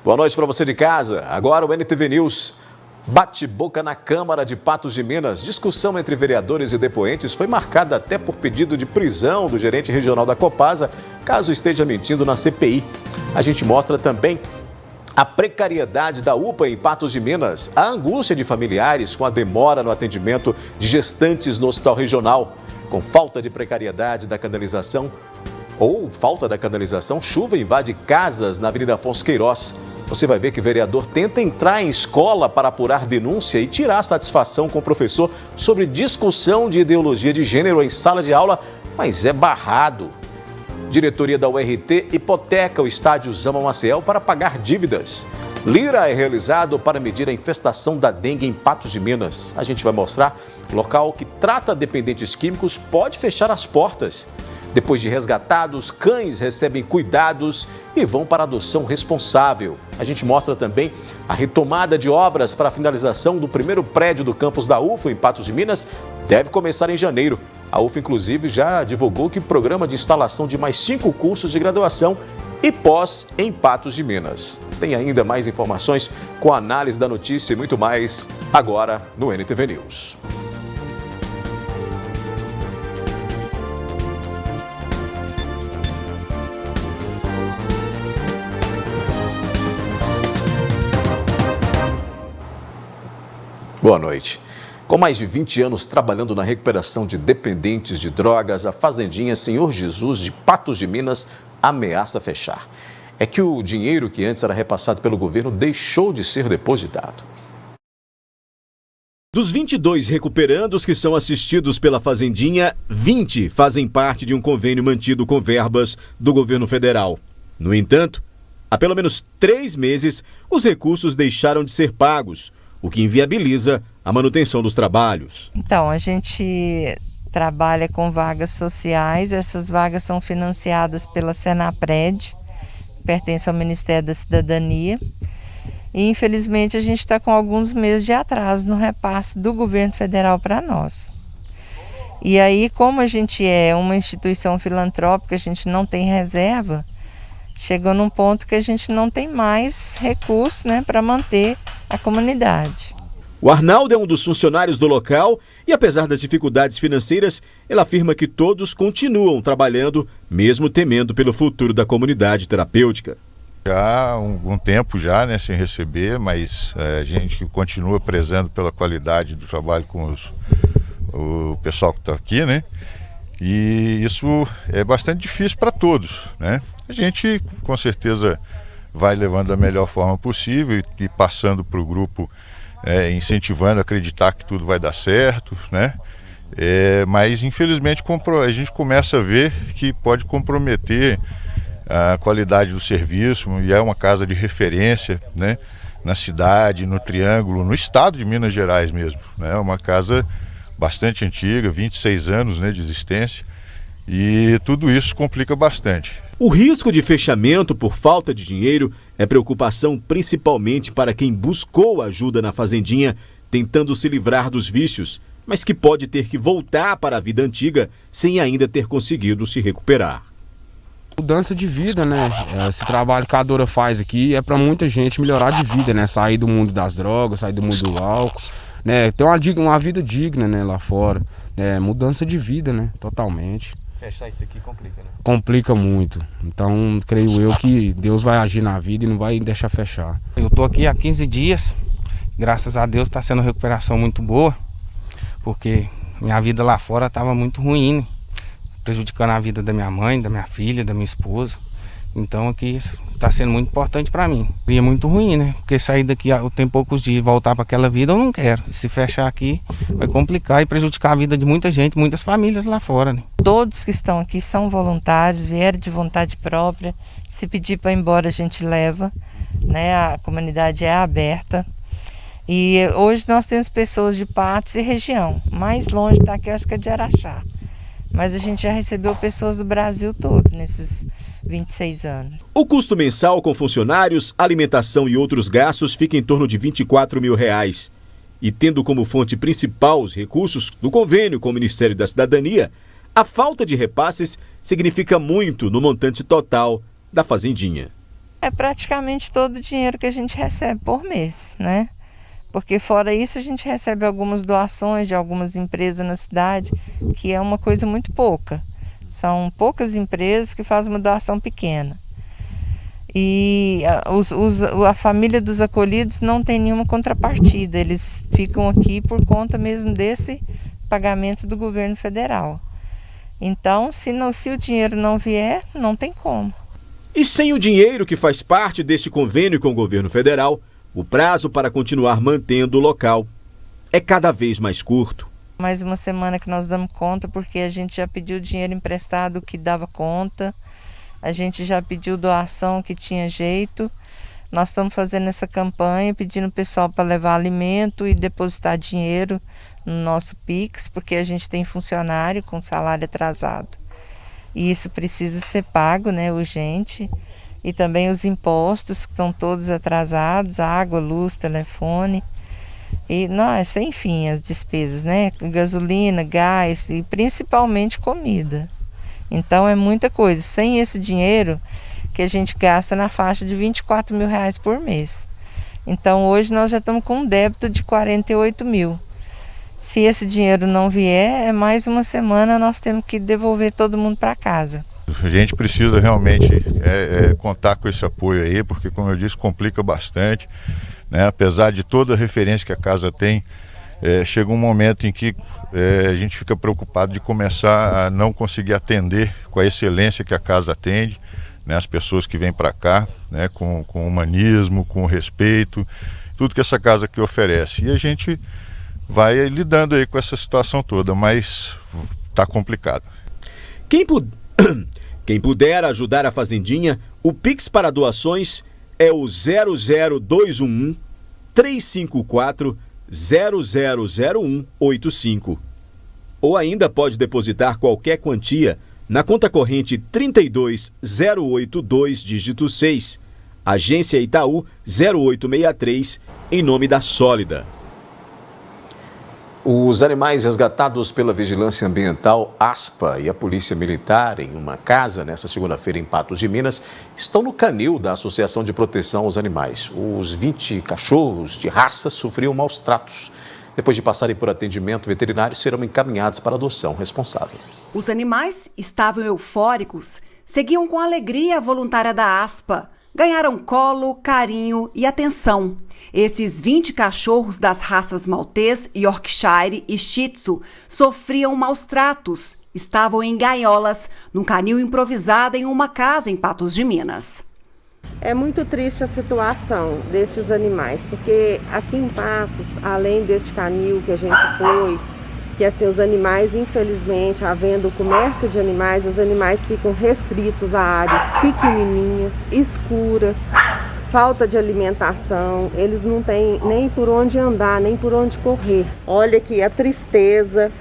Boa noite para você de casa. Agora o NTV News. Bate-boca na Câmara de Patos de Minas. Discussão entre vereadores e depoentes foi marcada até por pedido de prisão do gerente regional da Copasa, caso esteja mentindo na CPI. A gente mostra também a precariedade da UPA em Patos de Minas, a angústia de familiares com a demora no atendimento de gestantes no hospital regional. Com falta de precariedade da canalização ou falta da canalização, chuva invade casas na Avenida Afonso Queiroz. Você vai ver que o vereador tenta entrar em escola para apurar denúncia e tirar satisfação com o professor sobre discussão de ideologia de gênero em sala de aula, mas é barrado. Diretoria da URT hipoteca o estádio Zama Maciel para pagar dívidas. Lira é realizado para medir a infestação da dengue em Patos de Minas. A gente vai mostrar o local que trata dependentes químicos pode fechar as portas. Depois de resgatados, cães recebem cuidados e vão para adoção responsável. A gente mostra também a retomada de obras para a finalização do primeiro prédio do campus da UFA em Patos de Minas. Deve começar em janeiro. A UFA, inclusive, já divulgou que o programa de instalação de mais 5 cursos de graduação e pós em Patos de Minas. Tem ainda mais informações com a análise da notícia e muito mais agora no NTV News. Boa noite. Com mais de 20 anos trabalhando na recuperação de dependentes de drogas, a Fazendinha Senhor Jesus de Patos de Minas ameaça fechar. É que o dinheiro que antes era repassado pelo governo deixou de ser depositado. Dos 22 recuperandos que são assistidos pela Fazendinha, 20 fazem parte de um convênio mantido com verbas do governo federal. No entanto, há pelo menos 3 meses, os recursos deixaram de ser pagos, o que inviabiliza a manutenção dos trabalhos. Então, a gente trabalha com vagas sociais, essas vagas são financiadas pela Senapred, pertence ao Ministério da Cidadania, e infelizmente a gente está com alguns meses de atraso no repasse do governo federal para nós. E aí, como a gente é uma instituição filantrópica, a gente não tem reserva, chegou num ponto que a gente não tem mais recursos, para manter a comunidade. O Arnaldo é um dos funcionários do local e, apesar das dificuldades financeiras, ele afirma que todos continuam trabalhando, mesmo temendo pelo futuro da comunidade terapêutica. Já há um tempo já, sem receber, mas a gente continua prezando pela qualidade do trabalho com o pessoal que está aqui, E isso é bastante difícil para todos, A gente com certeza vai levando da melhor forma possível e passando para o grupo, incentivando a acreditar que tudo vai dar certo, mas infelizmente a gente começa a ver que pode comprometer a qualidade do serviço, e é uma casa de referência, na cidade, no Triângulo, no estado de Minas Gerais mesmo, É uma casa bastante antiga, 26 anos de existência, e tudo isso complica bastante. O risco de fechamento por falta de dinheiro é preocupação principalmente para quem buscou ajuda na Fazendinha, tentando se livrar dos vícios, mas que pode ter que voltar para a vida antiga sem ainda ter conseguido se recuperar. Mudança de vida, Esse trabalho que a Dora faz aqui é para muita gente melhorar de vida, Sair do mundo das drogas, sair do mundo do álcool, Ter uma vida digna, lá fora, Mudança de vida, Totalmente. Fechar isso aqui complica, Complica muito. Então, creio eu que Deus vai agir na vida e não vai deixar fechar. Eu tô aqui há 15 dias, graças a Deus está sendo uma recuperação muito boa, porque minha vida lá fora estava muito ruim, prejudicando a vida da minha mãe, da minha filha, da minha esposa. Então aqui está sendo muito importante para mim. E é muito ruim, Porque sair daqui, eu tenho poucos dias e voltar para aquela vida eu não quero. E se fechar aqui vai complicar e prejudicar a vida de muita gente, muitas famílias lá fora, Todos que estão aqui são voluntários, vieram de vontade própria. Se pedir para ir embora a gente leva, A comunidade é aberta. E hoje nós temos pessoas de Patos e região. Mais longe daqui acho que é de Araxá. Mas a gente já recebeu pessoas do Brasil todo nesses 26 anos. O custo mensal com funcionários, alimentação e outros gastos fica em torno de R$24 mil. E tendo como fonte principal os recursos do convênio com o Ministério da Cidadania, a falta de repasses significa muito no montante total da Fazendinha. É praticamente todo o dinheiro que a gente recebe por mês, né? Porque fora isso a gente recebe algumas doações de algumas empresas na cidade, que é uma coisa muito pouca. São poucas empresas que fazem uma doação pequena. E a família dos acolhidos não tem nenhuma contrapartida, eles ficam aqui por conta mesmo desse pagamento do governo federal. Então, se o dinheiro não vier, não tem como. E sem o dinheiro que faz parte deste convênio com o governo federal, o prazo para continuar mantendo o local é cada vez mais curto. Mais uma semana que nós damos conta, porque a gente já pediu dinheiro emprestado que dava conta. A gente já pediu doação que tinha jeito. Nós estamos fazendo essa campanha, pedindo o pessoal para levar alimento e depositar dinheiro no nosso Pix, porque a gente tem funcionário com salário atrasado. E isso precisa ser pago, né, urgente. E também os impostos que estão todos atrasados, água, luz, telefone. E, nossa, enfim, as despesas, né, gasolina, gás e principalmente comida. Então é muita coisa. Sem esse dinheiro que a gente gasta na faixa de R$24 mil por mês. Então hoje nós já estamos com um débito de 48 mil. Se esse dinheiro não vier, é mais uma semana nós temos que devolver todo mundo para casa. A gente precisa realmente contar com esse apoio aí, porque, como eu disse, complica bastante, né? Apesar de toda a referência que a casa tem, chega um momento em que a gente fica preocupado de começar a não conseguir atender com a excelência que a casa atende, né? As pessoas que vêm para cá, né? Com humanismo, com respeito, tudo que essa casa aqui oferece. E a gente vai lidando aí com essa situação toda, mas está complicado. Quem puder ajudar a Fazendinha, o Pix para doações é o 00211 354 000185. Ou ainda pode depositar qualquer quantia na conta corrente 32082, dígito 6, Agência Itaú 0863, em nome da Sólida. Os animais resgatados pela Vigilância Ambiental, ASPA, e a Polícia Militar em uma casa nesta segunda-feira em Patos de Minas estão no canil da Associação de Proteção aos Animais. Os 20 cachorros de raça sofriam maus tratos. Depois de passarem por atendimento veterinário, serão encaminhados para adoção responsável. Os animais estavam eufóricos, seguiam com alegria a voluntária da ASPA. Ganharam colo, carinho e atenção. Esses 20 cachorros das raças Maltês, Yorkshire e Shih Tzu sofriam maus tratos. Estavam em gaiolas, num canil improvisado em uma casa em Patos de Minas. É muito triste a situação destes animais, porque aqui em Patos, além deste canil que a gente foi, que assim, os animais, infelizmente, havendo o comércio de animais, os animais ficam restritos a áreas pequenininhas, escuras, falta de alimentação, eles não têm nem por onde andar, nem por onde correr. Olha aqui a tristeza,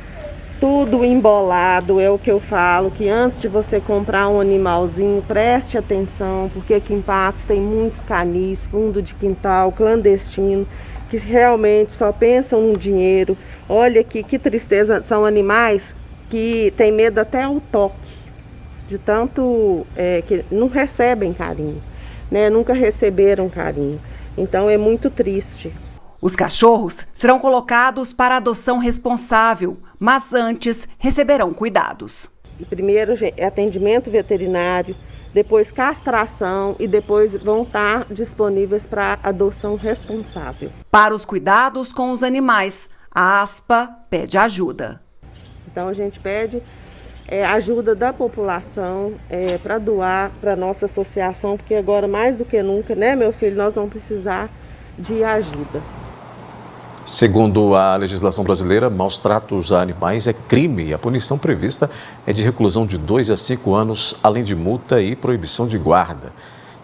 tudo embolado, é o que eu falo, que antes de você comprar um animalzinho, preste atenção, porque aqui em Patos tem muitos canis, fundo de quintal, clandestino, que realmente só pensam no dinheiro. Olha aqui que tristeza, são animais que têm medo até ao toque, de tanto que não recebem carinho, né? Nunca receberam carinho, então é muito triste. Os cachorros serão colocados para adoção responsável, mas antes receberão cuidados. Primeiro atendimento veterinário, depois castração e depois vão estar disponíveis para adoção responsável. Para os cuidados com os animais, a ASPA pede ajuda. Então a gente pede ajuda da população para doar para a nossa associação, porque agora mais do que nunca, né, meu filho, nós vamos precisar de ajuda. Segundo a legislação brasileira, maus tratos a animais é crime e a punição prevista é de reclusão de 2 a 5 anos, além de multa e proibição de guarda.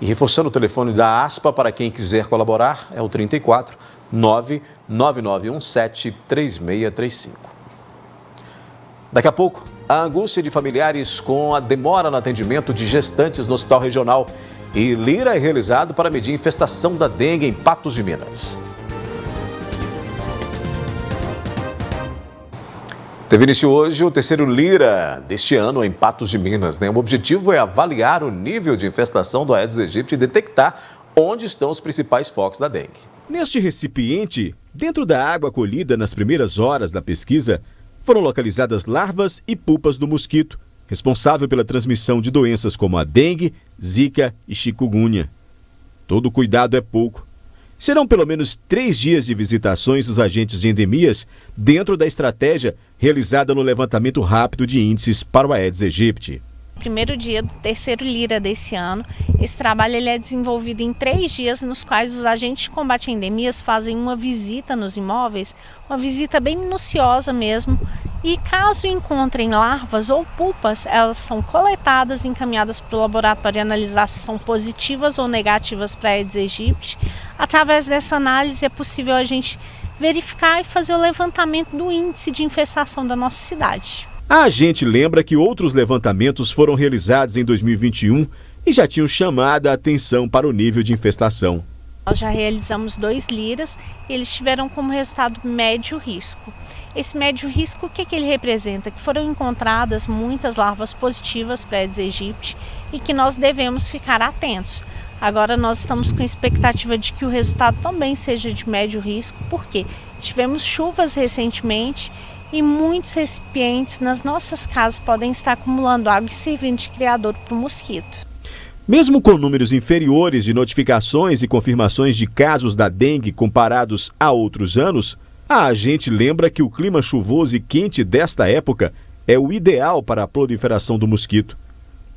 E reforçando o telefone da ASPA para quem quiser colaborar, é o 34 99917 3635. Daqui a pouco, a angústia de familiares com a demora no atendimento de gestantes no Hospital Regional. E Lira é realizado para medir a infestação da dengue em Patos de Minas. Teve início hoje o terceiro Lira deste ano em Patos de Minas, né? O objetivo é avaliar o nível de infestação do Aedes aegypti e detectar onde estão os principais focos da dengue. Neste recipiente, dentro da água colhida nas primeiras horas da pesquisa, foram localizadas larvas e pupas do mosquito, responsável pela transmissão de doenças como a dengue, zika e chikungunya. Todo cuidado é pouco. Serão pelo menos 3 dias de visitações dos agentes de endemias dentro da estratégia realizada no levantamento rápido de índices para o Aedes aegypti. Primeiro dia do terceiro Lira desse ano. Esse trabalho ele é desenvolvido em 3 dias, nos quais os agentes de combate a endemias fazem uma visita nos imóveis, uma visita bem minuciosa mesmo, e caso encontrem larvas ou pupas, elas são coletadas e encaminhadas para o laboratório analisar se são positivas ou negativas para Aedes aegypti. Através dessa análise é possível a gente verificar e fazer o levantamento do índice de infestação da nossa cidade. A agente lembra que outros levantamentos foram realizados em 2021 e já tinham chamado a atenção para o nível de infestação. Nós já realizamos 2 Liras e eles tiveram como resultado médio risco. Esse médio risco, o que ele representa? Que foram encontradas muitas larvas positivas para Aedes aegypti e que nós devemos ficar atentos. Agora nós estamos com a expectativa de que o resultado também seja de médio risco, porque tivemos chuvas recentemente e muitos recipientes nas nossas casas podem estar acumulando água e servindo de criador para o mosquito. Mesmo com números inferiores de notificações e confirmações de casos da dengue comparados a outros anos, a agente lembra que o clima chuvoso e quente desta época é o ideal para a proliferação do mosquito.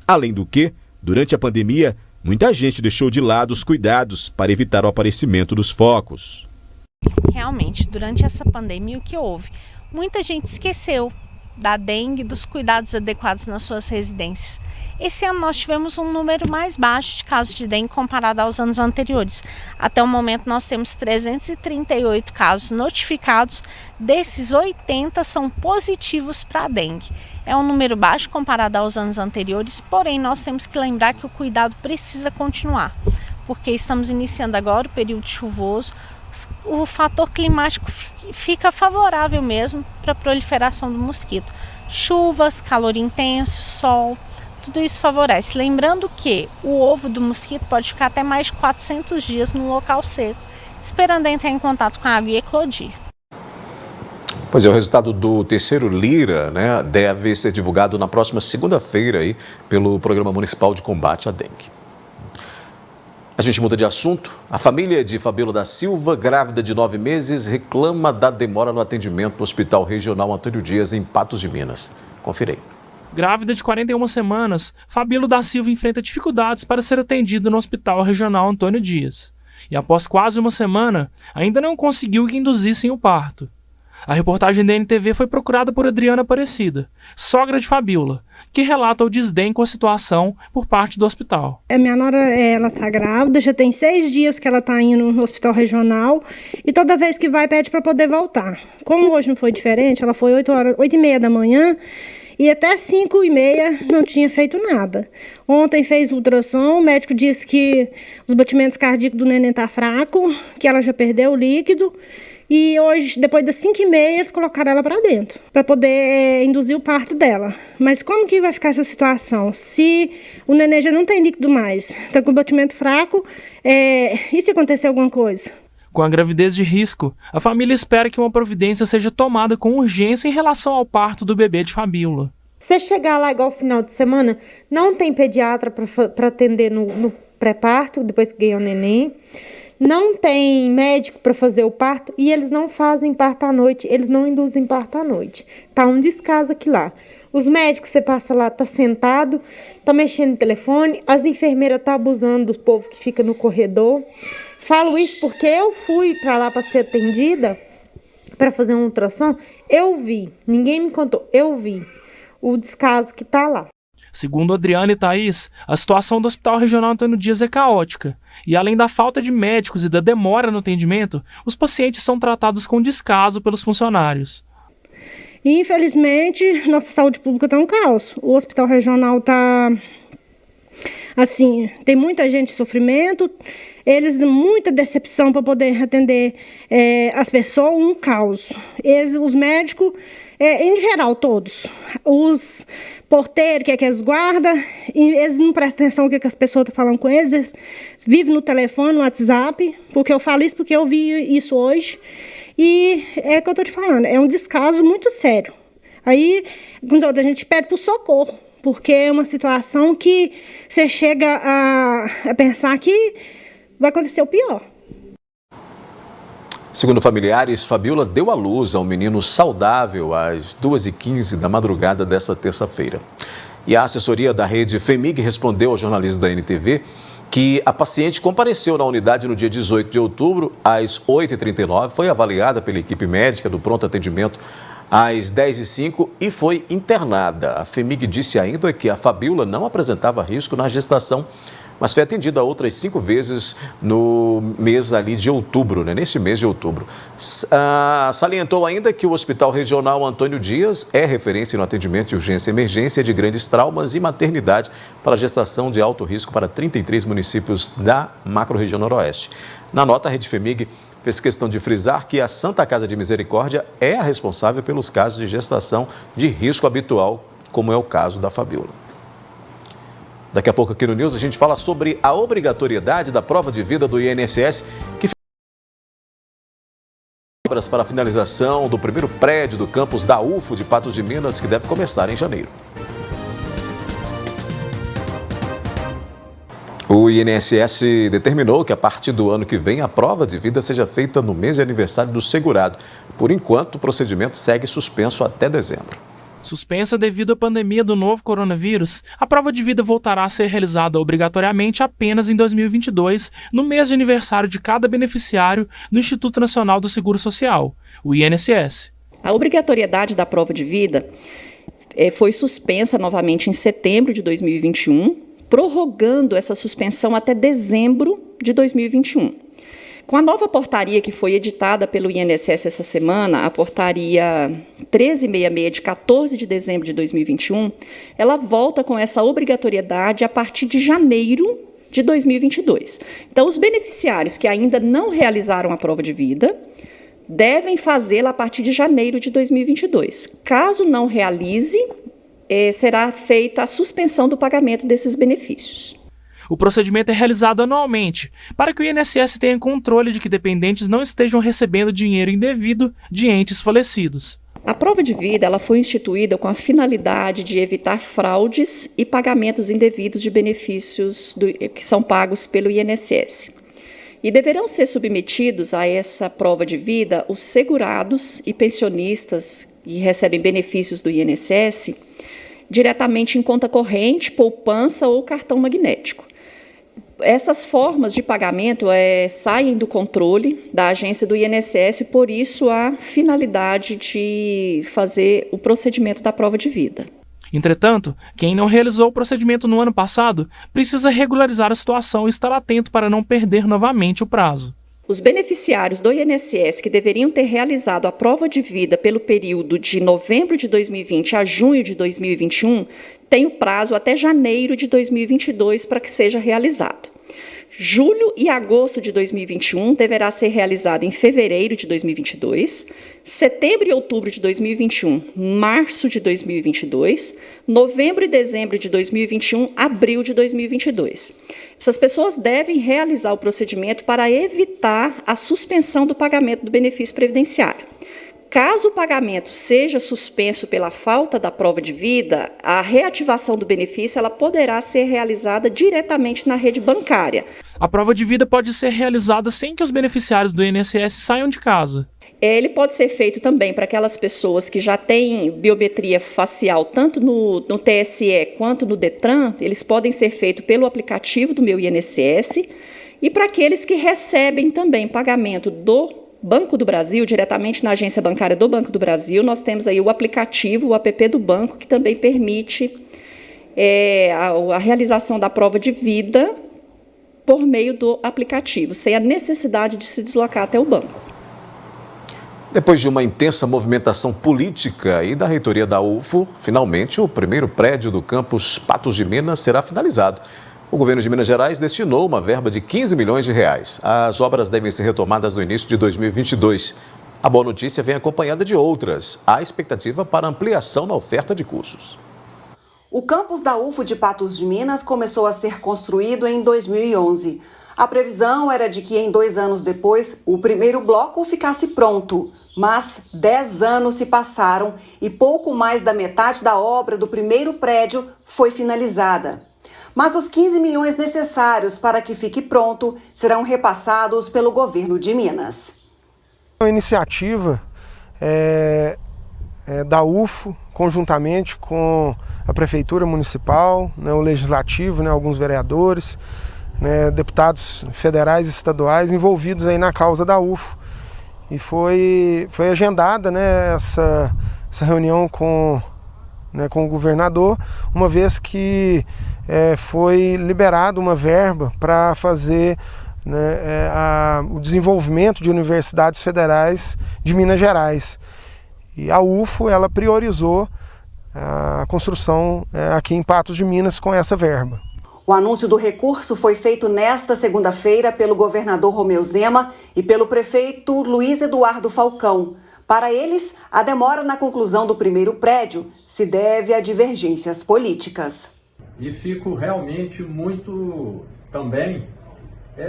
Além do que, durante a pandemia, muita gente deixou de lado os cuidados para evitar o aparecimento dos focos. Realmente, durante essa pandemia, o que houve? Muita gente esqueceu da dengue, dos cuidados adequados nas suas residências. Esse ano nós tivemos um número mais baixo de casos de dengue comparado aos anos anteriores. Até o momento nós temos 338 casos notificados, desses 80 são positivos para a dengue. É um número baixo comparado aos anos anteriores, porém nós temos que lembrar que o cuidado precisa continuar, porque estamos iniciando agora o período chuvoso. O fator climático fica favorável mesmo para a proliferação do mosquito. Chuvas, calor intenso, sol, tudo isso favorece. Lembrando que o ovo do mosquito pode ficar até mais de 400 dias no local seco, esperando entrar em contato com a água e eclodir. Pois é, o resultado do terceiro Lira, né, deve ser divulgado na próxima segunda-feira aí pelo Programa Municipal de Combate à Dengue. A gente muda de assunto. A família de Fabíola da Silva, grávida de 9 meses, reclama da demora no atendimento no Hospital Regional Antônio Dias, em Patos de Minas. Confira aí. Grávida de 41 semanas, Fabíola da Silva enfrenta dificuldades para ser atendida no Hospital Regional Antônio Dias. E após quase uma semana, ainda não conseguiu que induzissem o parto. A reportagem da NTV foi procurada por Adriana Aparecida, sogra de Fabíola, que relata o desdém com a situação por parte do hospital. Minha nora, ela tá grávida, já tem 6 dias que ela tá indo no hospital regional e toda vez que vai pede para poder voltar. Como hoje não foi diferente, ela foi 8h30 da manhã e até 5h30 não tinha feito nada. Ontem fez ultrassom, o médico disse que os batimentos cardíacos do neném tá fraco, que ela já perdeu o líquido. E hoje, depois das 5h30, eles colocaram ela para dentro, para poder induzir o parto dela. Mas como que vai ficar essa situação? Se o neném já não tem líquido mais, está com batimento fraco, e se acontecer alguma coisa? Com a gravidez de risco, a família espera que uma providência seja tomada com urgência em relação ao parto do bebê de Fabíola. Se chegar lá igual final de semana, não tem pediatra para atender no pré-parto, depois que ganha o neném. Não tem médico para fazer o parto e eles não fazem parto à noite, eles não induzem parto à noite. Tá um descaso aqui lá. Os médicos, você passa lá, tá sentado, tá mexendo no telefone, as enfermeiras tá abusando do povo que fica no corredor. Falo isso porque eu fui para lá para ser atendida, para fazer um ultrassom, eu vi, ninguém me contou, eu vi o descaso que tá lá. Segundo Adriana e Thaís, a situação do Hospital Regional Antônio Dias é caótica. E além da falta de médicos e da demora no atendimento, os pacientes são tratados com descaso pelos funcionários. Infelizmente, nossa saúde pública está um caos. O Hospital Regional está... Assim, tem muita gente em sofrimento, Eles, muita decepção para poder atender as pessoas, um caos. Os médicos, em geral, todos. Os porteiros, que eles guardam, eles não prestam atenção no que as pessoas estão falando com eles. Eles vivem no telefone, no WhatsApp, porque eu falo isso porque eu vi isso hoje. E é o que eu estou te falando, é um descaso muito sério. Aí, a gente pede por socorro, porque é uma situação que você chega a pensar que vai acontecer o pior. Segundo familiares, Fabiola deu à luz a um menino saudável às 2h15 da madrugada desta terça-feira. E a assessoria da rede FEMIG respondeu ao jornalismo da NTV que a paciente compareceu na unidade no dia 18 de outubro, às 8h39, foi avaliada pela equipe médica do pronto atendimento às 10h05 e foi internada. A FEMIG disse ainda que a Fabiola não apresentava risco na gestação, mas foi atendida outras 5 vezes no mês ali de outubro, nesse mês de outubro. Salientou ainda que o Hospital Regional Antônio Dias é referência no atendimento de urgência e emergência de grandes traumas e maternidade para gestação de alto risco para 33 municípios da macro-região noroeste. Na nota, a Rede FEMIG fez questão de frisar que a Santa Casa de Misericórdia é a responsável pelos casos de gestação de risco habitual, como é o caso da Fabiola. Daqui a pouco aqui no News a gente fala sobre a obrigatoriedade da prova de vida do INSS, que obras para a finalização do primeiro prédio do campus da UFO de Patos de Minas, que deve começar em janeiro. O INSS determinou que a partir do ano que vem a prova de vida seja feita no mês de aniversário do segurado. Por enquanto, o procedimento segue suspenso até dezembro. Suspensa devido à pandemia do novo coronavírus, a prova de vida voltará a ser realizada obrigatoriamente apenas em 2022, no mês de aniversário de cada beneficiário no Instituto Nacional do Seguro Social, o INSS. A obrigatoriedade da prova de vida foi suspensa novamente em setembro de 2021, prorrogando essa suspensão até dezembro de 2021. Com a nova portaria que foi editada pelo INSS essa semana, a portaria 1366 de 14 de dezembro de 2021, ela volta com essa obrigatoriedade a partir de janeiro de 2022. Então, os beneficiários que ainda não realizaram a prova de vida devem fazê-la a partir de janeiro de 2022. Caso não realize, será feita a suspensão do pagamento desses benefícios. O procedimento é realizado anualmente, para que o INSS tenha controle de que dependentes não estejam recebendo dinheiro indevido de entes falecidos. A prova de vida ela foi instituída com a finalidade de evitar fraudes e pagamentos indevidos de benefícios que são pagos pelo INSS. E deverão ser submetidos a essa prova de vida os segurados e pensionistas que recebem benefícios do INSS diretamente em conta corrente, poupança ou cartão magnético. Essas formas de pagamento saem do controle da agência do INSS, por isso a finalidade de fazer o procedimento da prova de vida. Entretanto, quem não realizou o procedimento no ano passado precisa regularizar a situação e estar atento para não perder novamente o prazo. Os beneficiários do INSS que deveriam ter realizado a prova de vida pelo período de novembro de 2020 a junho de 2021 têm o prazo até janeiro de 2022 para que seja realizado. Julho e agosto de 2021 deverá ser realizado em fevereiro de 2022, setembro e outubro de 2021, março de 2022, novembro e dezembro de 2021, abril de 2022. Essas pessoas devem realizar o procedimento para evitar a suspensão do pagamento do benefício previdenciário. Caso o pagamento seja suspenso pela falta da prova de vida, a reativação do benefício ela poderá ser realizada diretamente na rede bancária. A prova de vida pode ser realizada sem que os beneficiários do INSS saiam de casa. Ele pode ser feito também para aquelas pessoas que já têm biometria facial, tanto no TSE quanto no Detran, eles podem ser feitos pelo aplicativo do Meu INSS, e para aqueles que recebem também pagamento do Banco do Brasil, diretamente na agência bancária do Banco do Brasil, nós temos aí o aplicativo, o app do banco, que também permite a realização da prova de vida por meio do aplicativo, sem a necessidade de se deslocar até o banco. Depois de uma intensa movimentação política e da reitoria da UFO, finalmente o primeiro prédio do campus Patos de Minas será finalizado. O governo de Minas Gerais destinou uma verba de 15 milhões de reais. As obras devem ser retomadas no início de 2022. A boa notícia vem acompanhada de outras. Há expectativa para ampliação na oferta de cursos. O campus da UFO de Patos de Minas começou a ser construído em 2011. A previsão era de que em 2 anos depois o primeiro bloco ficasse pronto. Mas 10 anos se passaram e pouco mais da metade da obra do primeiro prédio foi finalizada. Mas os 15 milhões necessários para que fique pronto serão repassados pelo governo de Minas. A iniciativa da UFO, conjuntamente com a Prefeitura Municipal, o Legislativo, alguns vereadores, deputados federais e estaduais envolvidos aí na causa da UFO. E foi agendada essa reunião com o governador, uma vez que foi liberada uma verba para fazer o desenvolvimento de universidades federais de Minas Gerais. E a UFO ela priorizou a construção aqui em Patos de Minas com essa verba. O anúncio do recurso foi feito nesta segunda-feira pelo governador Romeu Zema e pelo prefeito Luiz Eduardo Falcão. Para eles, a demora na conclusão do primeiro prédio se deve a divergências políticas. E fico realmente muito também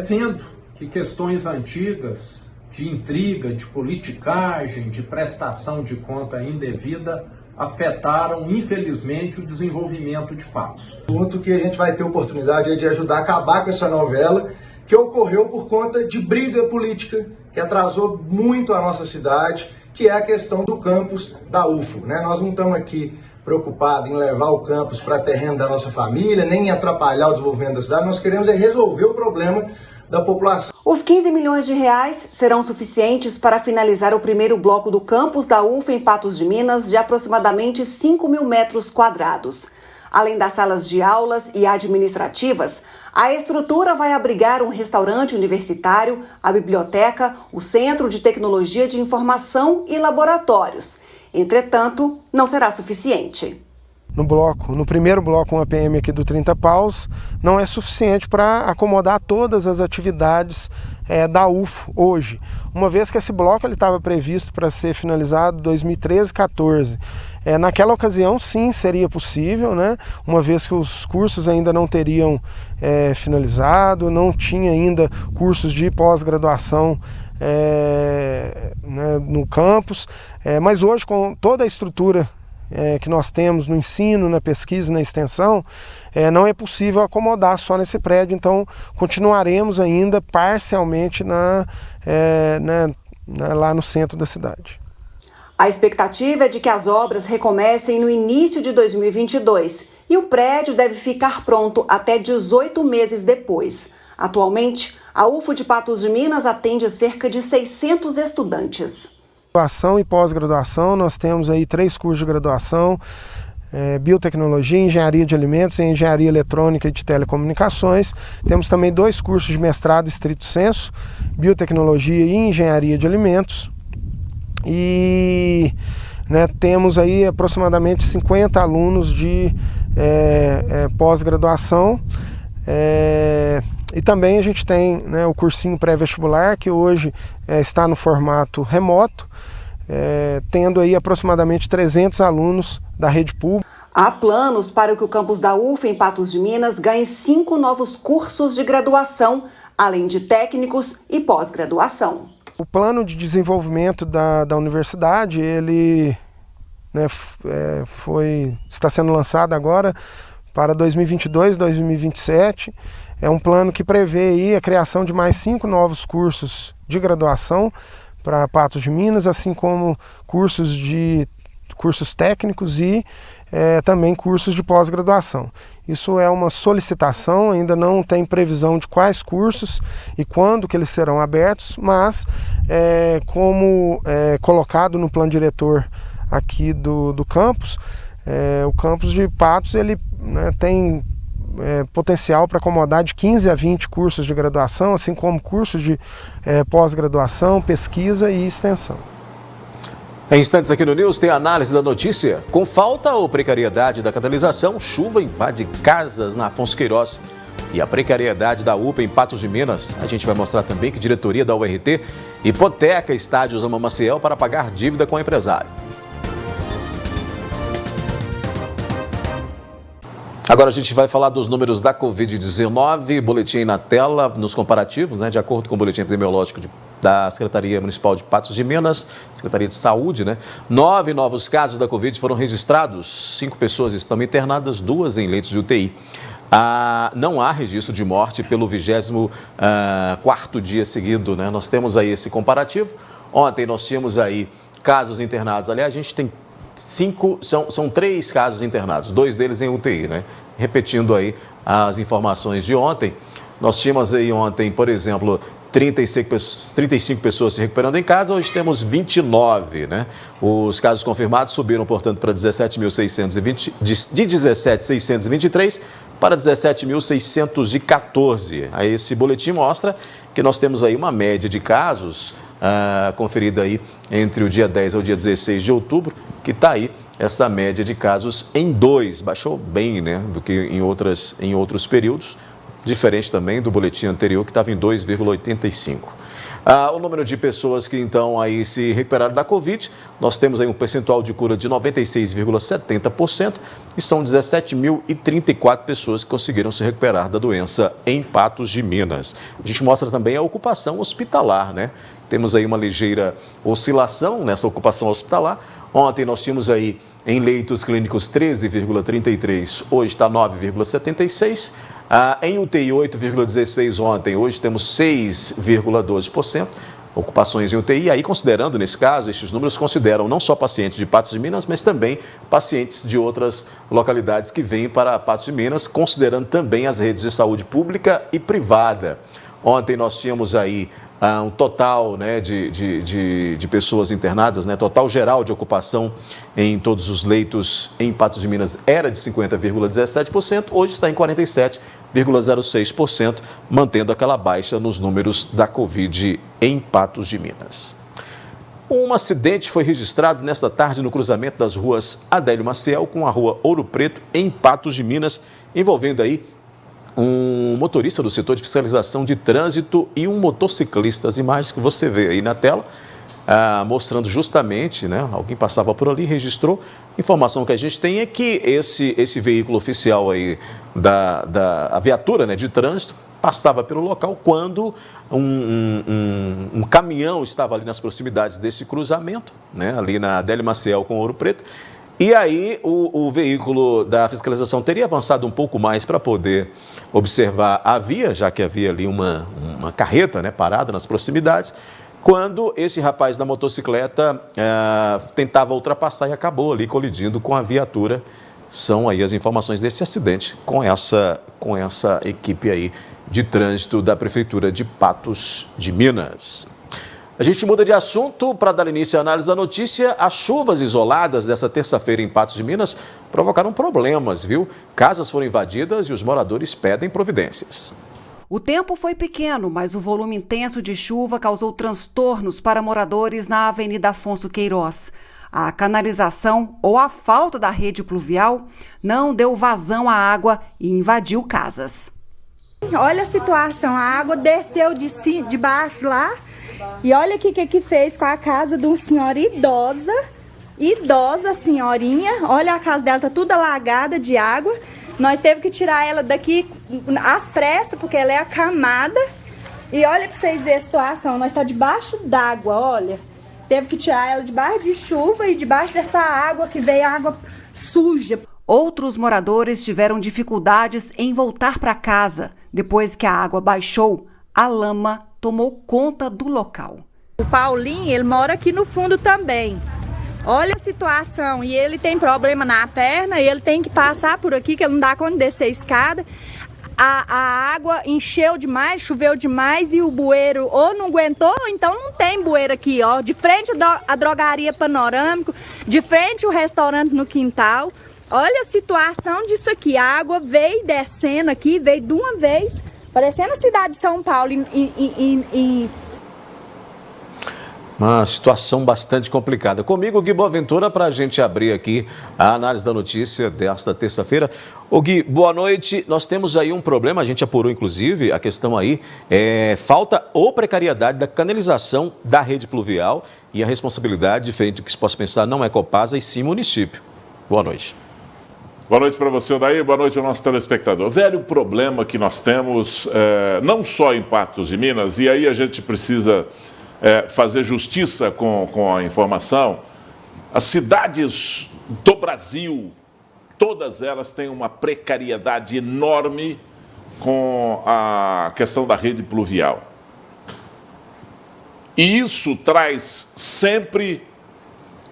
vendo que questões antigas de intriga, de politicagem, de prestação de conta indevida afetaram, infelizmente, o desenvolvimento de Patos. Ponto que a gente vai ter oportunidade de ajudar a acabar com essa novela que ocorreu por conta de briga política que atrasou muito a nossa cidade, que é a questão do campus da UFO. Nós não estamos aqui preocupados em levar o campus para terreno da nossa família, nem em atrapalhar o desenvolvimento da cidade, nós queremos resolver o problema da população. Os 15 milhões de reais serão suficientes para finalizar o primeiro bloco do campus da UFO em Patos de Minas, de aproximadamente 5 mil metros quadrados. Além das salas de aulas e administrativas, a estrutura vai abrigar um restaurante universitário, a biblioteca, o Centro de Tecnologia de Informação e laboratórios. Entretanto, não será suficiente. No primeiro bloco, um APM aqui do 30 paus, não é suficiente para acomodar todas as atividades da UFO hoje. Uma vez que esse bloco estava previsto para ser finalizado em 2013 e 2014. Naquela ocasião, sim, seria possível, uma vez que os cursos ainda não teriam finalizado, não tinha ainda cursos de pós-graduação no campus, mas hoje, com toda a estrutura que nós temos no ensino, na pesquisa e na extensão, não é possível acomodar só nesse prédio, então continuaremos ainda parcialmente lá no centro da cidade. A expectativa é de que as obras recomecem no início de 2022 e o prédio deve ficar pronto até 18 meses depois. Atualmente, a UFO de Patos de Minas atende cerca de 600 estudantes. Graduação e pós-graduação, nós temos aí 3 cursos de graduação, biotecnologia, engenharia de alimentos e engenharia eletrônica e de telecomunicações. Temos também 2 cursos de mestrado estrito sensu, biotecnologia e engenharia de alimentos. E temos aí aproximadamente 50 alunos de pós-graduação. E também a gente tem o cursinho pré-vestibular, que hoje está no formato remoto, tendo aí aproximadamente 300 alunos da rede pública. Há planos para que o campus da UFO em Patos de Minas ganhe 5 novos cursos de graduação, além de técnicos e pós-graduação. O plano de desenvolvimento da universidade, ele está sendo lançado agora para 2022, 2027. É um plano que prevê aí a criação de mais 5 novos cursos de graduação para Patos de Minas, assim como cursos técnicos e também cursos de pós-graduação. Isso é uma solicitação, ainda não tem previsão de quais cursos e quando que eles serão abertos, mas como colocado no plano diretor aqui do campus, o campus de Patos ele tem potencial para acomodar de 15 a 20 cursos de graduação, assim como cursos de pós-graduação, pesquisa e extensão. Em instantes aqui no News tem a análise da notícia. Com falta ou precariedade da canalização, chuva invade casas na Afonso Queiroz. e a precariedade da UPA em Patos de Minas. A gente vai mostrar também que a diretoria da URT hipoteca estádios Ama Maciel para pagar dívida com o empresário. Agora a gente vai falar dos números da Covid-19, boletim aí na tela, nos comparativos, né? De acordo com o boletim epidemiológico da Secretaria Municipal de Patos de Minas, Secretaria de Saúde, né? 9 novos casos da Covid foram registrados, 5 pessoas estão internadas, 2 em leitos de UTI. Não há registro de morte pelo 24º dia seguido, né? Nós temos aí esse comparativo. Ontem nós tínhamos aí casos internados, aliás, a gente tem 3 casos internados, 2 deles em UTI, né? Repetindo aí as informações de ontem, nós tínhamos aí ontem, por exemplo, 35 pessoas se recuperando em casa, hoje temos 29, né? Os casos confirmados subiram, portanto, para 17.620, de 17.623 para 17.614. Aí esse boletim mostra que nós temos aí uma média de casos conferida aí entre o dia 10 ao dia 16 de outubro, que está aí essa média de casos em 2, baixou bem, né, do que em outros períodos, diferente também do boletim anterior, que estava em 2,85. O número de pessoas que então aí se recuperaram da Covid, nós temos aí um percentual de cura de 96,70% e são 17.034 pessoas que conseguiram se recuperar da doença em Patos de Minas. A gente mostra também a ocupação hospitalar, né? Temos aí uma ligeira oscilação nessa ocupação hospitalar. Ontem nós tínhamos aí em leitos clínicos 13,33, hoje está 9,76. Em UTI 8,16 ontem, hoje temos 6,12%. Ocupações em UTI, aí considerando nesse caso, estes números consideram não só pacientes de Patos de Minas, mas também pacientes de outras localidades que vêm para Patos de Minas, considerando também as redes de saúde pública e privada. Ontem nós tínhamos aí um total, né, de pessoas internadas, né, total geral de ocupação em todos os leitos em Patos de Minas era de 50,17%, hoje está em 47,06%, mantendo aquela baixa nos números da Covid em Patos de Minas. Um acidente foi registrado nesta tarde no cruzamento das ruas Adélio Maciel com a rua Ouro Preto, em Patos de Minas, envolvendo aí um motorista do setor de fiscalização de trânsito e um motociclista. As imagens que você vê aí na tela, mostrando justamente, né, alguém passava por ali, registrou. Informação que a gente tem é que esse veículo oficial aí da viatura, né, de trânsito passava pelo local quando um caminhão estava ali nas proximidades desse cruzamento, né, ali na Adélio Maciel com Ouro Preto. E aí o veículo da fiscalização teria avançado um pouco mais para poder observar a via, já que havia ali uma carreta, né, parada nas proximidades, quando esse rapaz da motocicleta tentava ultrapassar e acabou ali colidindo com a viatura. São aí as informações desse acidente com essa equipe aí de trânsito da Prefeitura de Patos de Minas. A gente muda de assunto para dar início à análise da notícia. As chuvas isoladas dessa terça-feira em Patos de Minas provocaram problemas, viu? Casas foram invadidas e os moradores pedem providências. O tempo foi pequeno, mas o volume intenso de chuva causou transtornos para moradores na Avenida Afonso Queiroz. A canalização ou a falta da rede pluvial não deu vazão à água e invadiu casas. Olha a situação, a água desceu de baixo lá. E olha aqui o que fez com a casa de uma senhora idosa senhorinha. Olha, a casa dela tá toda alagada de água. Nós teve que tirar ela daqui às pressas, porque ela é acamada. E olha pra vocês verem a situação, nós tá debaixo d'água, olha. Teve que tirar ela debaixo de chuva e debaixo dessa água que veio água suja. Outros moradores tiveram dificuldades em voltar para casa. Depois que a água baixou, a lama tomou conta do local. O Paulinho, ele mora aqui no fundo também. Olha a situação, e ele tem problema na perna, e ele tem que passar por aqui, que ele não dá conta de descer a escada. A água encheu demais, choveu demais, e o bueiro ou não aguentou, ou então não tem bueiro aqui, ó. De frente a drogaria Panorâmico, de frente o restaurante no quintal. Olha a situação disso aqui, a água veio descendo aqui, veio de uma vez, parecendo a cidade de São Paulo. Uma situação bastante complicada. Comigo, Gui Boaventura, para a gente abrir aqui a análise da notícia desta terça-feira. Ô Gui, boa noite. Nós temos aí um problema, a gente apurou inclusive a questão aí, falta ou precariedade da canalização da rede pluvial e a responsabilidade, diferente do que se possa pensar, não é Copasa e sim município. Boa noite. Boa noite para você, Odair. Boa noite ao nosso telespectador. Velho problema que nós temos, não só em Patos de Minas, e aí a gente precisa fazer justiça com a informação. As cidades do Brasil, todas elas têm uma precariedade enorme com a questão da rede pluvial. E isso traz sempre,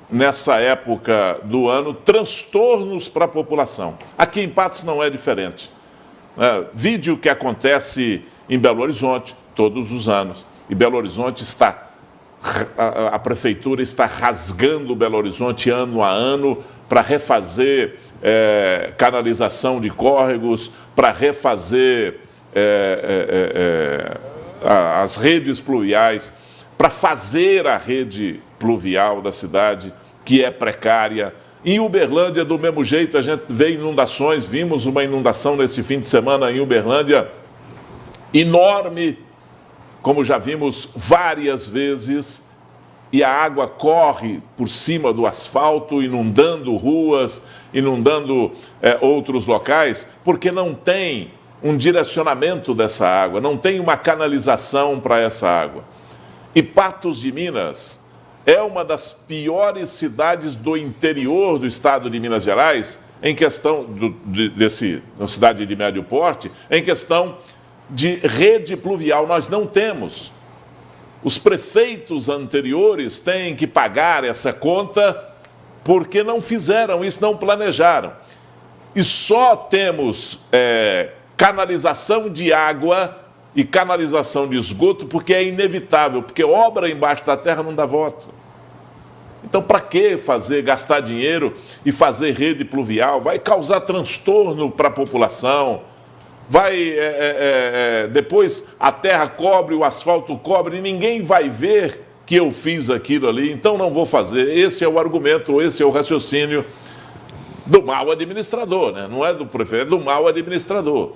nessa época do ano, transtornos para a população. Aqui em Patos não é diferente. Vide o que acontece em Belo Horizonte todos os anos. E Belo Horizonte a prefeitura está rasgando Belo Horizonte ano a ano para refazer canalização de córregos, para refazer as redes pluviais, para fazer a rede pluvial da cidade, que é precária. Em Uberlândia, do mesmo jeito, a gente vê inundações, vimos uma inundação nesse fim de semana em Uberlândia, enorme, como já vimos várias vezes, e a água corre por cima do asfalto, inundando ruas, inundando outros locais, porque não tem um direcionamento dessa água, não tem uma canalização para essa água. E Patos de Minas é uma das piores cidades do interior do estado de Minas Gerais, em questão uma cidade de médio porte, em questão de rede pluvial. Nós não temos. Os prefeitos anteriores têm que pagar essa conta porque não fizeram isso, não planejaram. E só temos canalização de água e canalização de esgoto porque é inevitável, porque obra embaixo da terra não dá voto. Então, para que gastar dinheiro e fazer rede pluvial? Vai causar transtorno para a população. Depois a terra cobre, o asfalto cobre, e ninguém vai ver que eu fiz aquilo ali, então não vou fazer. Esse é o argumento, esse é o raciocínio do mau administrador, né? Não é do prefeito, é do mau administrador.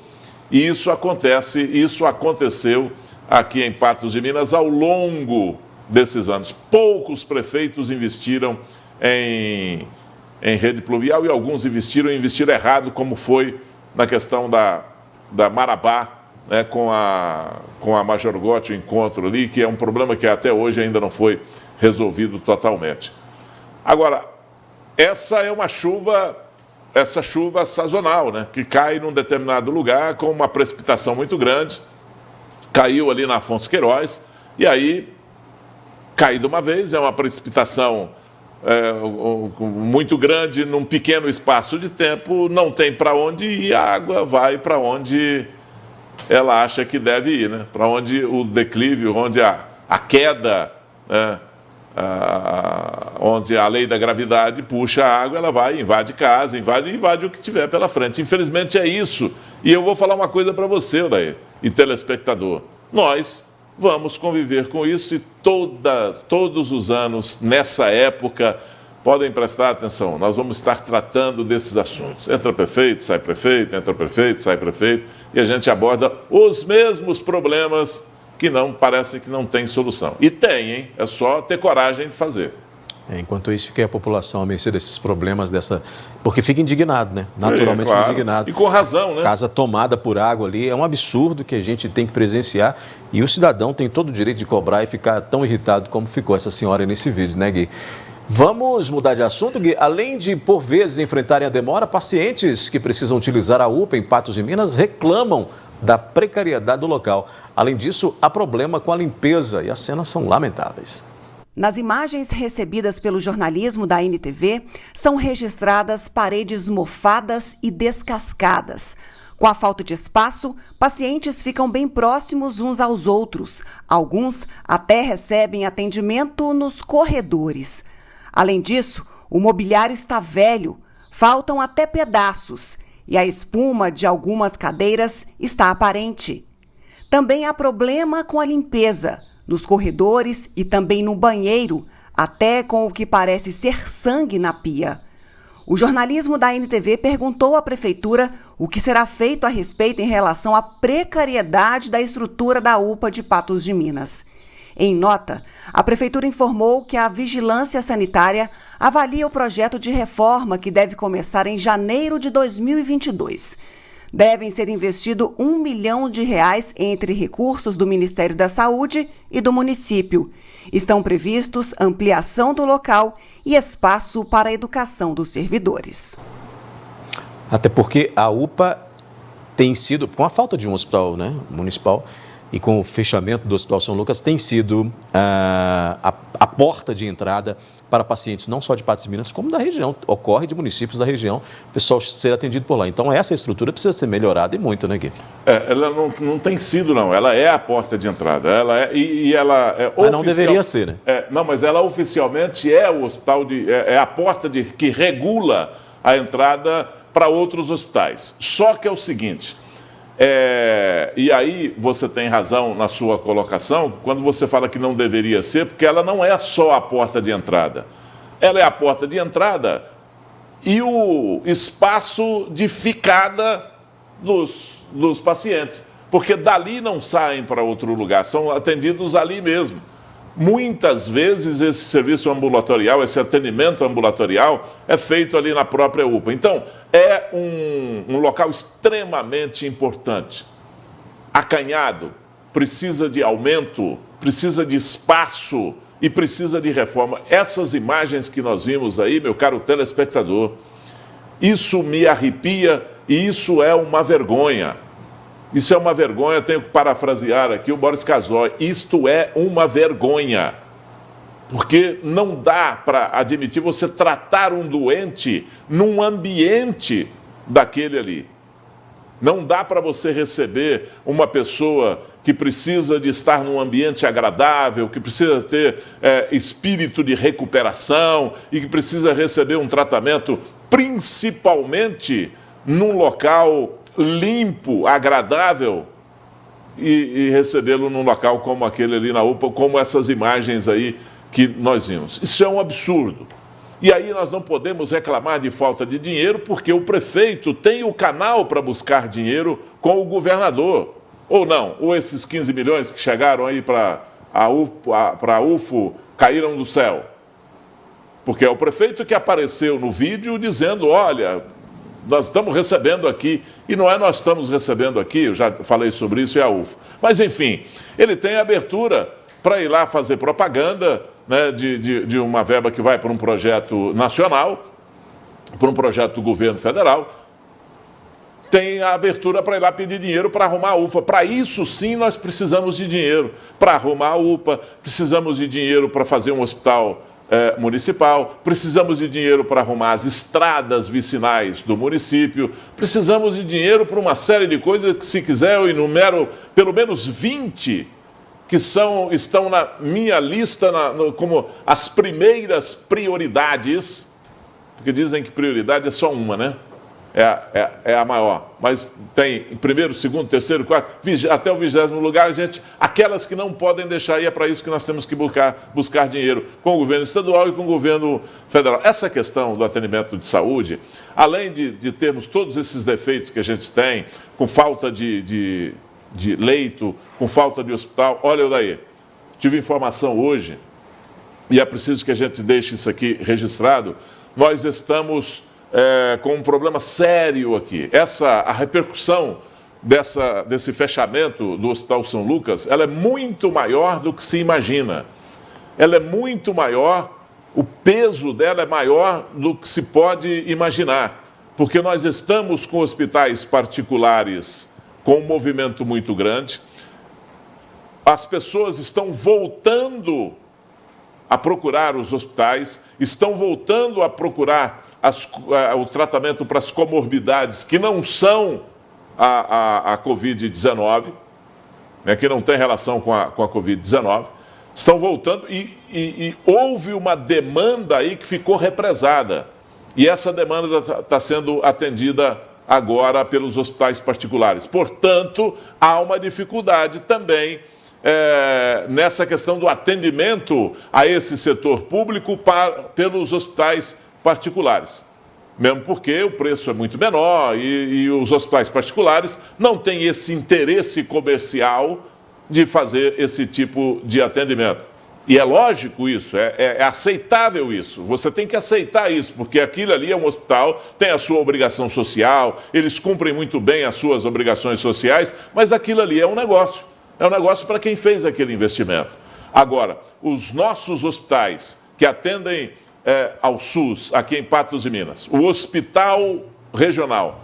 E isso aconteceu aqui em Patos de Minas ao longo desses anos. Poucos prefeitos investiram em rede pluvial e alguns investiram errado, como foi na questão da Marabá, né, com a Major Gotti, o encontro ali, que é um problema que até hoje ainda não foi resolvido totalmente. Agora, essa é uma chuva sazonal, né, que cai num determinado lugar com uma precipitação muito grande, caiu ali na Afonso Queiroz, e aí cai de uma vez, é uma precipitação muito grande num pequeno espaço de tempo, não tem para onde ir, a água vai para onde ela acha que deve ir, né? Para onde o declive, onde a queda, né? Onde a lei da gravidade puxa a água, ela vai, invade casa, invade o que tiver pela frente. Infelizmente é isso. E eu vou falar uma coisa para você, Odair, e telespectador. Nós vamos conviver com isso e todos os anos, nessa época, podem prestar atenção, nós vamos estar tratando desses assuntos. Entra prefeito, sai prefeito, entra prefeito, sai prefeito, e a gente aborda os mesmos problemas que não parecem que não tem solução. E tem, hein? É só ter coragem de fazer. Enquanto isso, fica a população a mercê desses problemas, porque fica indignado, né? Naturalmente claro. Fica indignado. E com razão, né? Casa tomada por água ali, é um absurdo que a gente tem que presenciar. E o cidadão tem todo o direito de cobrar e ficar tão irritado como ficou essa senhora nesse vídeo, né, Gui? Vamos mudar de assunto, Gui. Além de, por vezes, enfrentarem a demora, pacientes que precisam utilizar a UPA em Patos de Minas reclamam da precariedade do local. Além disso, há problema com a limpeza e as cenas são lamentáveis. Nas imagens recebidas pelo jornalismo da NTV, são registradas paredes mofadas e descascadas. Com a falta de espaço, pacientes ficam bem próximos uns aos outros. Alguns até recebem atendimento nos corredores. Além disso, o mobiliário está velho, faltam até pedaços e a espuma de algumas cadeiras está aparente. Também há problema com a limpeza. nos corredores e também no banheiro, até com o que parece ser sangue na pia. O jornalismo da NTV perguntou à Prefeitura o que será feito a respeito em relação à precariedade da estrutura da UPA de Patos de Minas. Em nota, a Prefeitura informou que a Vigilância Sanitária avalia o projeto de reforma que deve começar em janeiro de 2022. Devem ser investidos R$1 milhão entre recursos do Ministério da Saúde e do município. Estão previstos ampliação do local e espaço para a educação dos servidores. Até porque a UPA tem sido, com a falta de um hospital, né, municipal e com o fechamento do Hospital São Lucas, tem sido a porta de entrada para pacientes não só de Patos de Minas, como da região. Ocorre de municípios da região, o pessoal ser atendido por lá. Então, essa estrutura precisa ser melhorada e muito, né, Gui? Ela não tem sido, não. Ela é a porta de entrada. Ela é, e ela é mas não deveria ser, né? Não, mas ela oficialmente é o hospital, é a porta que regula a entrada para outros hospitais. Só que é o seguinte, e aí você tem razão na sua colocação, quando você fala que não deveria ser, porque ela não é só a porta de entrada. Ela é a porta de entrada e o espaço de ficada dos pacientes, porque dali não saem para outro lugar, são atendidos ali mesmo. Muitas vezes esse serviço ambulatorial, esse atendimento ambulatorial é feito ali na própria UPA. Então, é um local extremamente importante. Acanhado, precisa de aumento, precisa de espaço e precisa de reforma. Essas imagens que nós vimos aí, meu caro telespectador, isso me arrepia e isso é uma vergonha. Isso é uma vergonha, tenho que parafrasear aqui o Boris Casoy, isto é uma vergonha, porque não dá para admitir você tratar um doente num ambiente daquele ali. Não dá para você receber uma pessoa que precisa de estar num ambiente agradável, que precisa ter espírito de recuperação e que precisa receber um tratamento, principalmente num local limpo, agradável, e recebê-lo num local como aquele ali na UPA, como essas imagens aí que nós vimos. Isso é um absurdo. E aí nós não podemos reclamar de falta de dinheiro, porque o prefeito tem o canal para buscar dinheiro com o governador. Ou não, ou esses 15 milhões que chegaram aí para a UFO caíram do céu. Porque é o prefeito que apareceu no vídeo dizendo, olha, nós estamos recebendo aqui, e não é nós estamos recebendo aqui, eu já falei sobre isso, é a UFO. Mas, enfim, ele tem abertura para ir lá fazer propaganda, né, de uma verba que vai para um projeto nacional, para um projeto do governo federal, tem a abertura para ir lá pedir dinheiro para arrumar a UPA. Para isso, sim, nós precisamos de dinheiro. Para arrumar a UPA, precisamos de dinheiro para fazer um hospital municipal, precisamos de dinheiro para arrumar as estradas vicinais do município, precisamos de dinheiro para uma série de coisas que, se quiser, eu enumero pelo menos 20 que estão na minha lista como as primeiras prioridades, porque dizem que prioridade é só uma, né? É a maior, mas tem em primeiro, segundo, terceiro, quarto, até o 20º lugar, gente, aquelas que não podem deixar, e é para isso que nós temos que buscar dinheiro com o governo estadual e com o governo federal. Essa questão do atendimento de saúde, além de termos todos esses defeitos que a gente tem, com falta de leito, com falta de hospital, olha eu daí, tive informação hoje, e é preciso que a gente deixe isso aqui registrado, nós estamos com um problema sério aqui. A repercussão desse fechamento do Hospital São Lucas, ela é muito maior do que se imagina. Ela é muito maior, o peso dela é maior do que se pode imaginar, porque nós estamos com hospitais particulares com um movimento muito grande, as pessoas estão voltando a procurar os hospitais, estão voltando a procurar o tratamento para as comorbidades que não são a Covid-19, né, que não tem relação com a Covid-19, estão voltando e houve uma demanda aí que ficou represada. E essa demanda está sendo atendida agora pelos hospitais particulares. Portanto, há uma dificuldade também nessa questão do atendimento a esse setor público pelos hospitais particulares. Mesmo porque o preço é muito menor e os hospitais particulares não têm esse interesse comercial de fazer esse tipo de atendimento. E é lógico isso, é aceitável isso. Você tem que aceitar isso, porque aquilo ali é um hospital, tem a sua obrigação social, eles cumprem muito bem as suas obrigações sociais, mas aquilo ali é um negócio. É um negócio para quem fez aquele investimento. Agora, os nossos hospitais que atendem ao SUS, aqui em Patos de Minas, o Hospital Regional,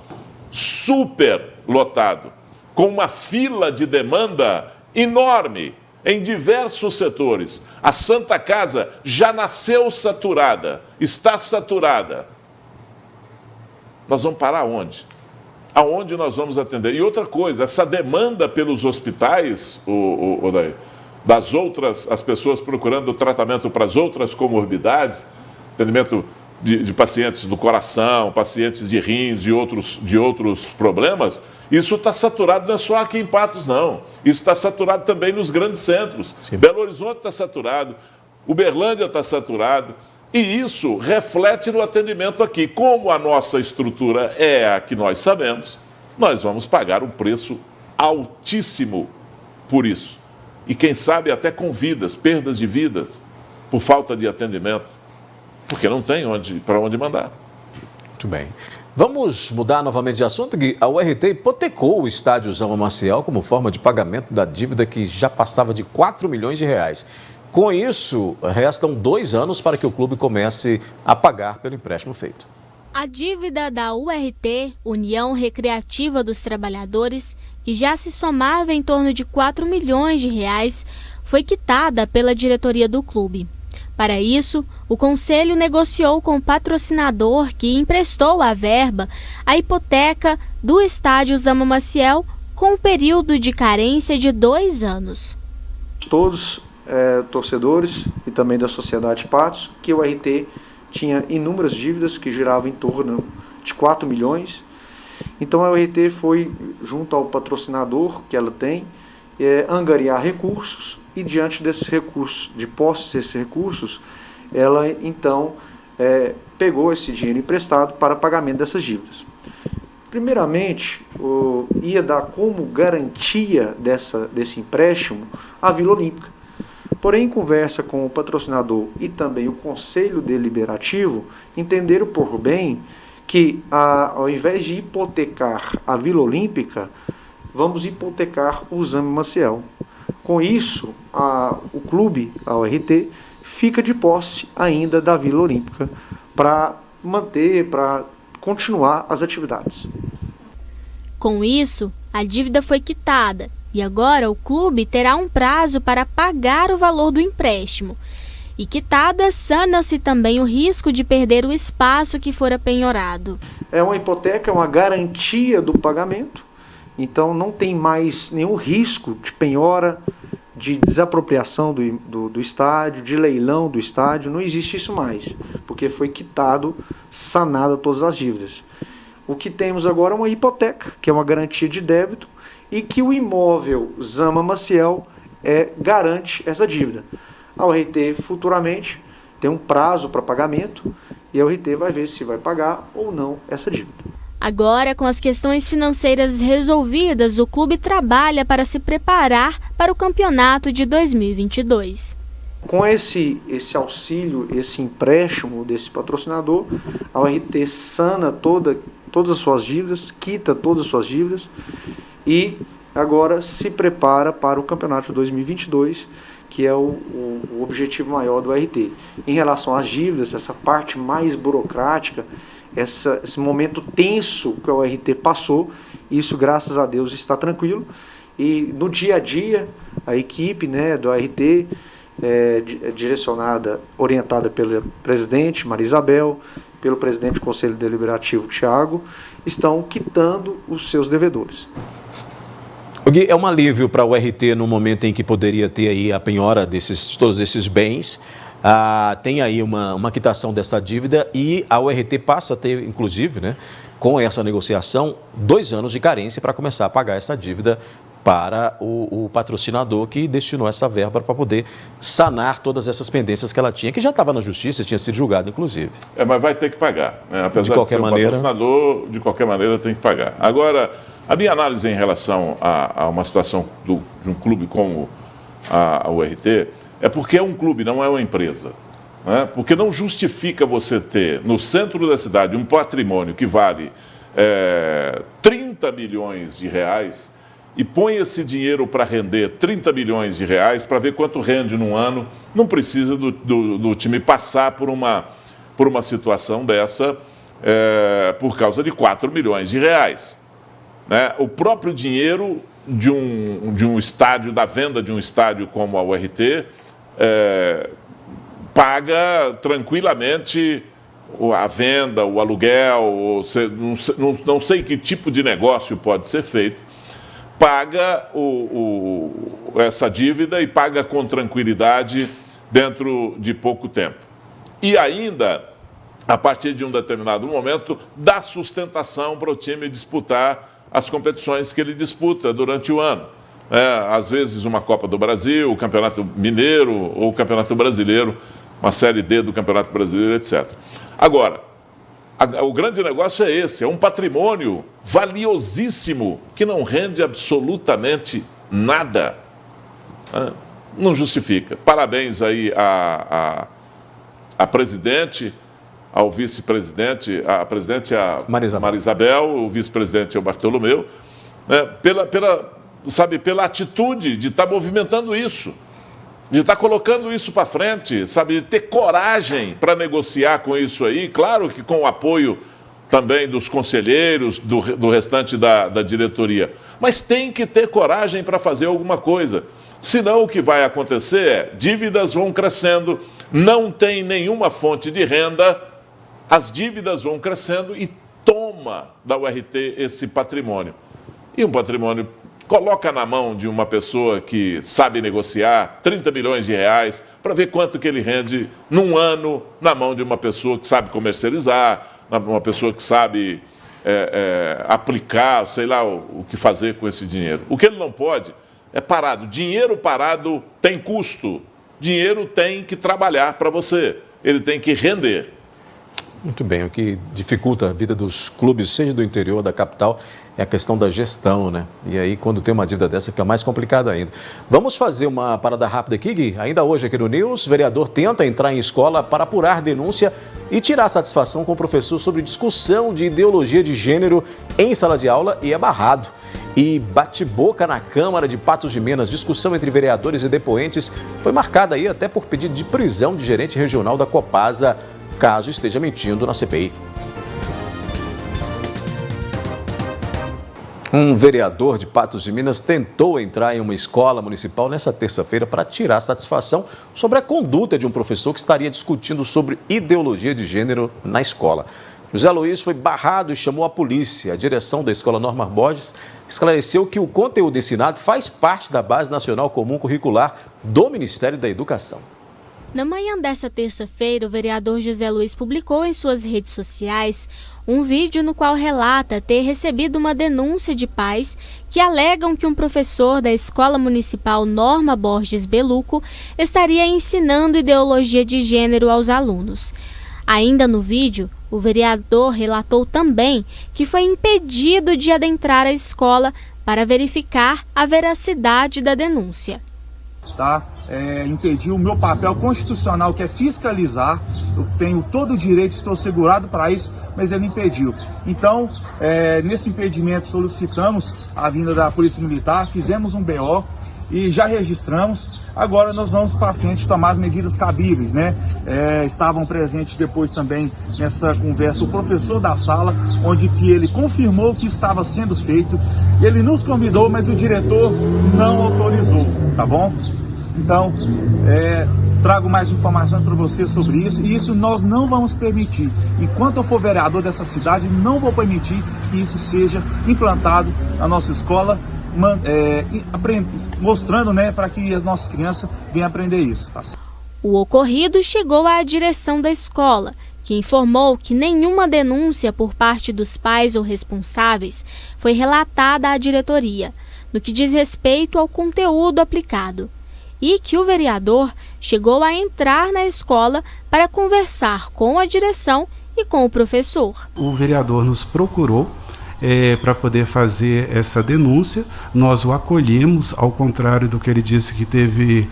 super lotado, com uma fila de demanda enorme em diversos setores. A Santa Casa já nasceu saturada, está saturada. Nós vamos parar onde? Aonde nós vamos atender? E outra coisa, essa demanda pelos hospitais, as pessoas procurando tratamento para as outras comorbidades, atendimento de pacientes do coração, pacientes de rins, de outros problemas, isso está saturado não é só aqui em Patos, não. Isso está saturado também nos grandes centros. Sim. Belo Horizonte está saturado, Uberlândia está saturado, e isso reflete no atendimento aqui. Como a nossa estrutura é a que nós sabemos, nós vamos pagar um preço altíssimo por isso. E quem sabe até com vidas, perdas de vidas, por falta de atendimento, porque não tem para onde mandar. Muito bem. Vamos mudar novamente de assunto, Gui. A URT hipotecou o estádio Zama Maciel como forma de pagamento da dívida que já passava de 4 milhões de reais. Com isso, restam 2 anos para que o clube comece a pagar pelo empréstimo feito. A dívida da URT, União Recreativa dos Trabalhadores, que já se somava em torno de 4 milhões de reais, foi quitada pela diretoria do clube. Para isso, o Conselho negociou com o patrocinador que emprestou a verba a hipoteca do estádio Zama Maciel com um período de carência de 2 anos. Todos torcedores e também da sociedade Patos, que o RT tinha inúmeras dívidas que giravam em torno de 4 milhões. Então a URT foi, junto ao patrocinador que ela tem, angariar recursos e diante desses recursos, de posse desses recursos, ela então pegou esse dinheiro emprestado para pagamento dessas dívidas. Primeiramente, ia dar como garantia desse empréstimo a Vila Olímpica. Porém, em conversa com o patrocinador e também o Conselho Deliberativo, entenderam por bem que, ao invés de hipotecar a Vila Olímpica, vamos hipotecar o Zama Maciel. Com isso, o clube, a URT, fica de posse ainda da Vila Olímpica para continuar as atividades. Com isso, a dívida foi quitada e agora o clube terá um prazo para pagar o valor do empréstimo. E quitada, sana-se também o risco de perder o espaço que for apenhorado. É uma hipoteca, é uma garantia do pagamento, então não tem mais nenhum risco de penhora, de desapropriação do estádio, de leilão do estádio, não existe isso mais, porque foi quitado, sanado todas as dívidas. O que temos agora é uma hipoteca, que é uma garantia de débito, e que o imóvel Zama Maciel garante essa dívida. A URT futuramente tem um prazo para pagamento e a URT vai ver se vai pagar ou não essa dívida. Agora, com as questões financeiras resolvidas, o clube trabalha para se preparar para o campeonato de 2022. Com esse auxílio, esse empréstimo desse patrocinador, a URT sana todas as suas dívidas, quita todas as suas dívidas e agora se prepara para o campeonato de 2022, que é o objetivo maior do RT. Em relação às dívidas, essa parte mais burocrática, esse momento tenso que o RT passou, isso, graças a Deus, está tranquilo. E no dia a dia, a equipe do RT, orientada pela presidente Maria Isabel, pelo presidente do Conselho Deliberativo, Thiago, estão quitando os seus devedores. Gui, é um alívio para o RT no momento em que poderia ter aí a penhora todos esses bens. Tem aí uma quitação dessa dívida e a URT passa a ter, inclusive, com essa negociação, 2 anos de carência para começar a pagar essa dívida para o patrocinador que destinou essa verba para poder sanar todas essas pendências que ela tinha, que já estava na justiça, tinha sido julgada, inclusive. Mas vai ter que pagar, né? Apesar de qualquer maneira, patrocinador, de qualquer maneira tem que pagar. Agora, a minha análise em relação a uma situação de um clube como a URT é porque é um clube, não é uma empresa. Né? Porque não justifica você ter no centro da cidade um patrimônio que vale 30 milhões de reais e põe esse dinheiro para render 30 milhões de reais para ver quanto rende num ano. Não precisa do time passar por uma situação dessa por causa de 4 milhões de reais. Né? O próprio dinheiro de um estádio, da venda de um estádio como a URT, paga tranquilamente a venda, o aluguel, não sei que tipo de negócio pode ser feito, paga essa dívida e paga com tranquilidade dentro de pouco tempo. E ainda, a partir de um determinado momento, dá sustentação para o time disputar as competições que ele disputa durante o ano. Às vezes uma Copa do Brasil, o Campeonato Mineiro ou o Campeonato Brasileiro, uma Série D do Campeonato Brasileiro, etc. Agora, o grande negócio é esse, é um patrimônio valiosíssimo que não rende absolutamente nada. Não justifica. Parabéns aí à presidente, ao vice-presidente, a presidente é a Marisabel, o vice-presidente é o Bartolomeu, né, pela atitude de estar movimentando isso, de estar colocando isso para frente, sabe, de ter coragem para negociar com isso aí, claro que com o apoio também dos conselheiros, do restante da diretoria, mas tem que ter coragem para fazer alguma coisa, senão o que vai acontecer é, dívidas vão crescendo, não tem nenhuma fonte de renda, as dívidas vão crescendo e toma da URT esse patrimônio. E um patrimônio coloca na mão de uma pessoa que sabe negociar 30 milhões de reais para ver quanto que ele rende num ano na mão de uma pessoa que sabe comercializar, uma pessoa que sabe aplicar, sei lá, o que fazer com esse dinheiro. O que ele não pode é parado. Dinheiro parado tem custo. Dinheiro tem que trabalhar para você. Ele tem que render. Muito bem, o que dificulta a vida dos clubes, seja do interior ou da capital, é a questão da gestão, né? E aí, quando tem uma dívida dessa, fica mais complicado ainda. Vamos fazer uma parada rápida aqui, Gui? Ainda hoje aqui no News, o vereador tenta entrar em escola para apurar denúncia e tirar satisfação com o professor sobre discussão de ideologia de gênero em sala de aula e é barrado. E bate-boca na Câmara de Patos de Minas, discussão entre vereadores e depoentes foi marcada aí até por pedido de prisão de gerente regional da Copasa, caso esteja mentindo na CPI. Um vereador de Patos de Minas tentou entrar em uma escola municipal nesta terça-feira para tirar satisfação sobre a conduta de um professor que estaria discutindo sobre ideologia de gênero na escola. José Luiz foi barrado e chamou a polícia. A direção da Escola Norma Borges esclareceu que o conteúdo ensinado faz parte da Base Nacional Comum Curricular do Ministério da Educação. Na manhã desta terça-feira, o vereador José Luiz publicou em suas redes sociais um vídeo no qual relata ter recebido uma denúncia de pais que alegam que um professor da Escola Municipal Norma Borges Beluco estaria ensinando ideologia de gênero aos alunos. Ainda no vídeo, o vereador relatou também que foi impedido de adentrar a escola para verificar a veracidade da denúncia. Impedir o meu papel constitucional, que é fiscalizar. Eu tenho todo o direito, estou segurado para isso, mas ele impediu. Então, nesse impedimento, solicitamos a vinda da Polícia Militar, fizemos um BO e já registramos. Agora nós vamos para frente tomar as medidas cabíveis, né? Estavam presentes depois também nessa conversa o professor da sala, onde que ele confirmou que estava sendo feito. Ele nos convidou, mas o diretor não autorizou, tá bom? Então, trago mais informações para você sobre isso, e isso nós não vamos permitir. Enquanto eu for vereador dessa cidade, não vou permitir que isso seja implantado na nossa escola, mostrando, né, para que as nossas crianças venham aprender isso. Tá? O ocorrido chegou à direção da escola, que informou que nenhuma denúncia por parte dos pais ou responsáveis foi relatada à diretoria. no que diz respeito ao conteúdo aplicado, e que o vereador chegou a entrar na escola para conversar com a direção e com o professor. O vereador nos procurou para poder fazer essa denúncia. Nós o acolhemos, ao contrário do que ele disse que teve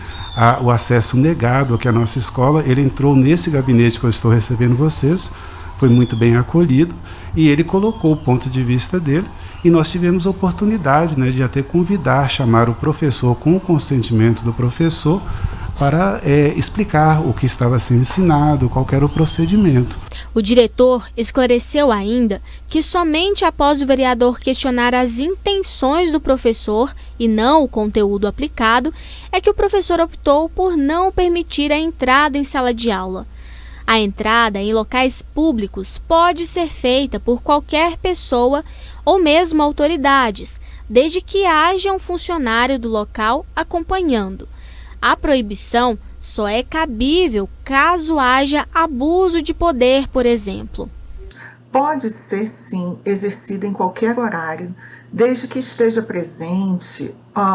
o acesso negado aqui à nossa escola. Ele entrou nesse gabinete que eu estou recebendo vocês, foi muito bem acolhido e ele colocou o ponto de vista dele e nós tivemos a oportunidade, né, de até chamar o professor com o consentimento do professor para explicar o que estava sendo ensinado, qual era o procedimento. O diretor esclareceu ainda que somente após o vereador questionar as intenções do professor e não o conteúdo aplicado, é que o professor optou por não permitir a entrada em sala de aula. A entrada em locais públicos pode ser feita por qualquer pessoa ou mesmo autoridades, desde que haja um funcionário do local acompanhando. A proibição só é cabível caso haja abuso de poder, por exemplo. Pode ser, sim, exercida em qualquer horário, desde que esteja presente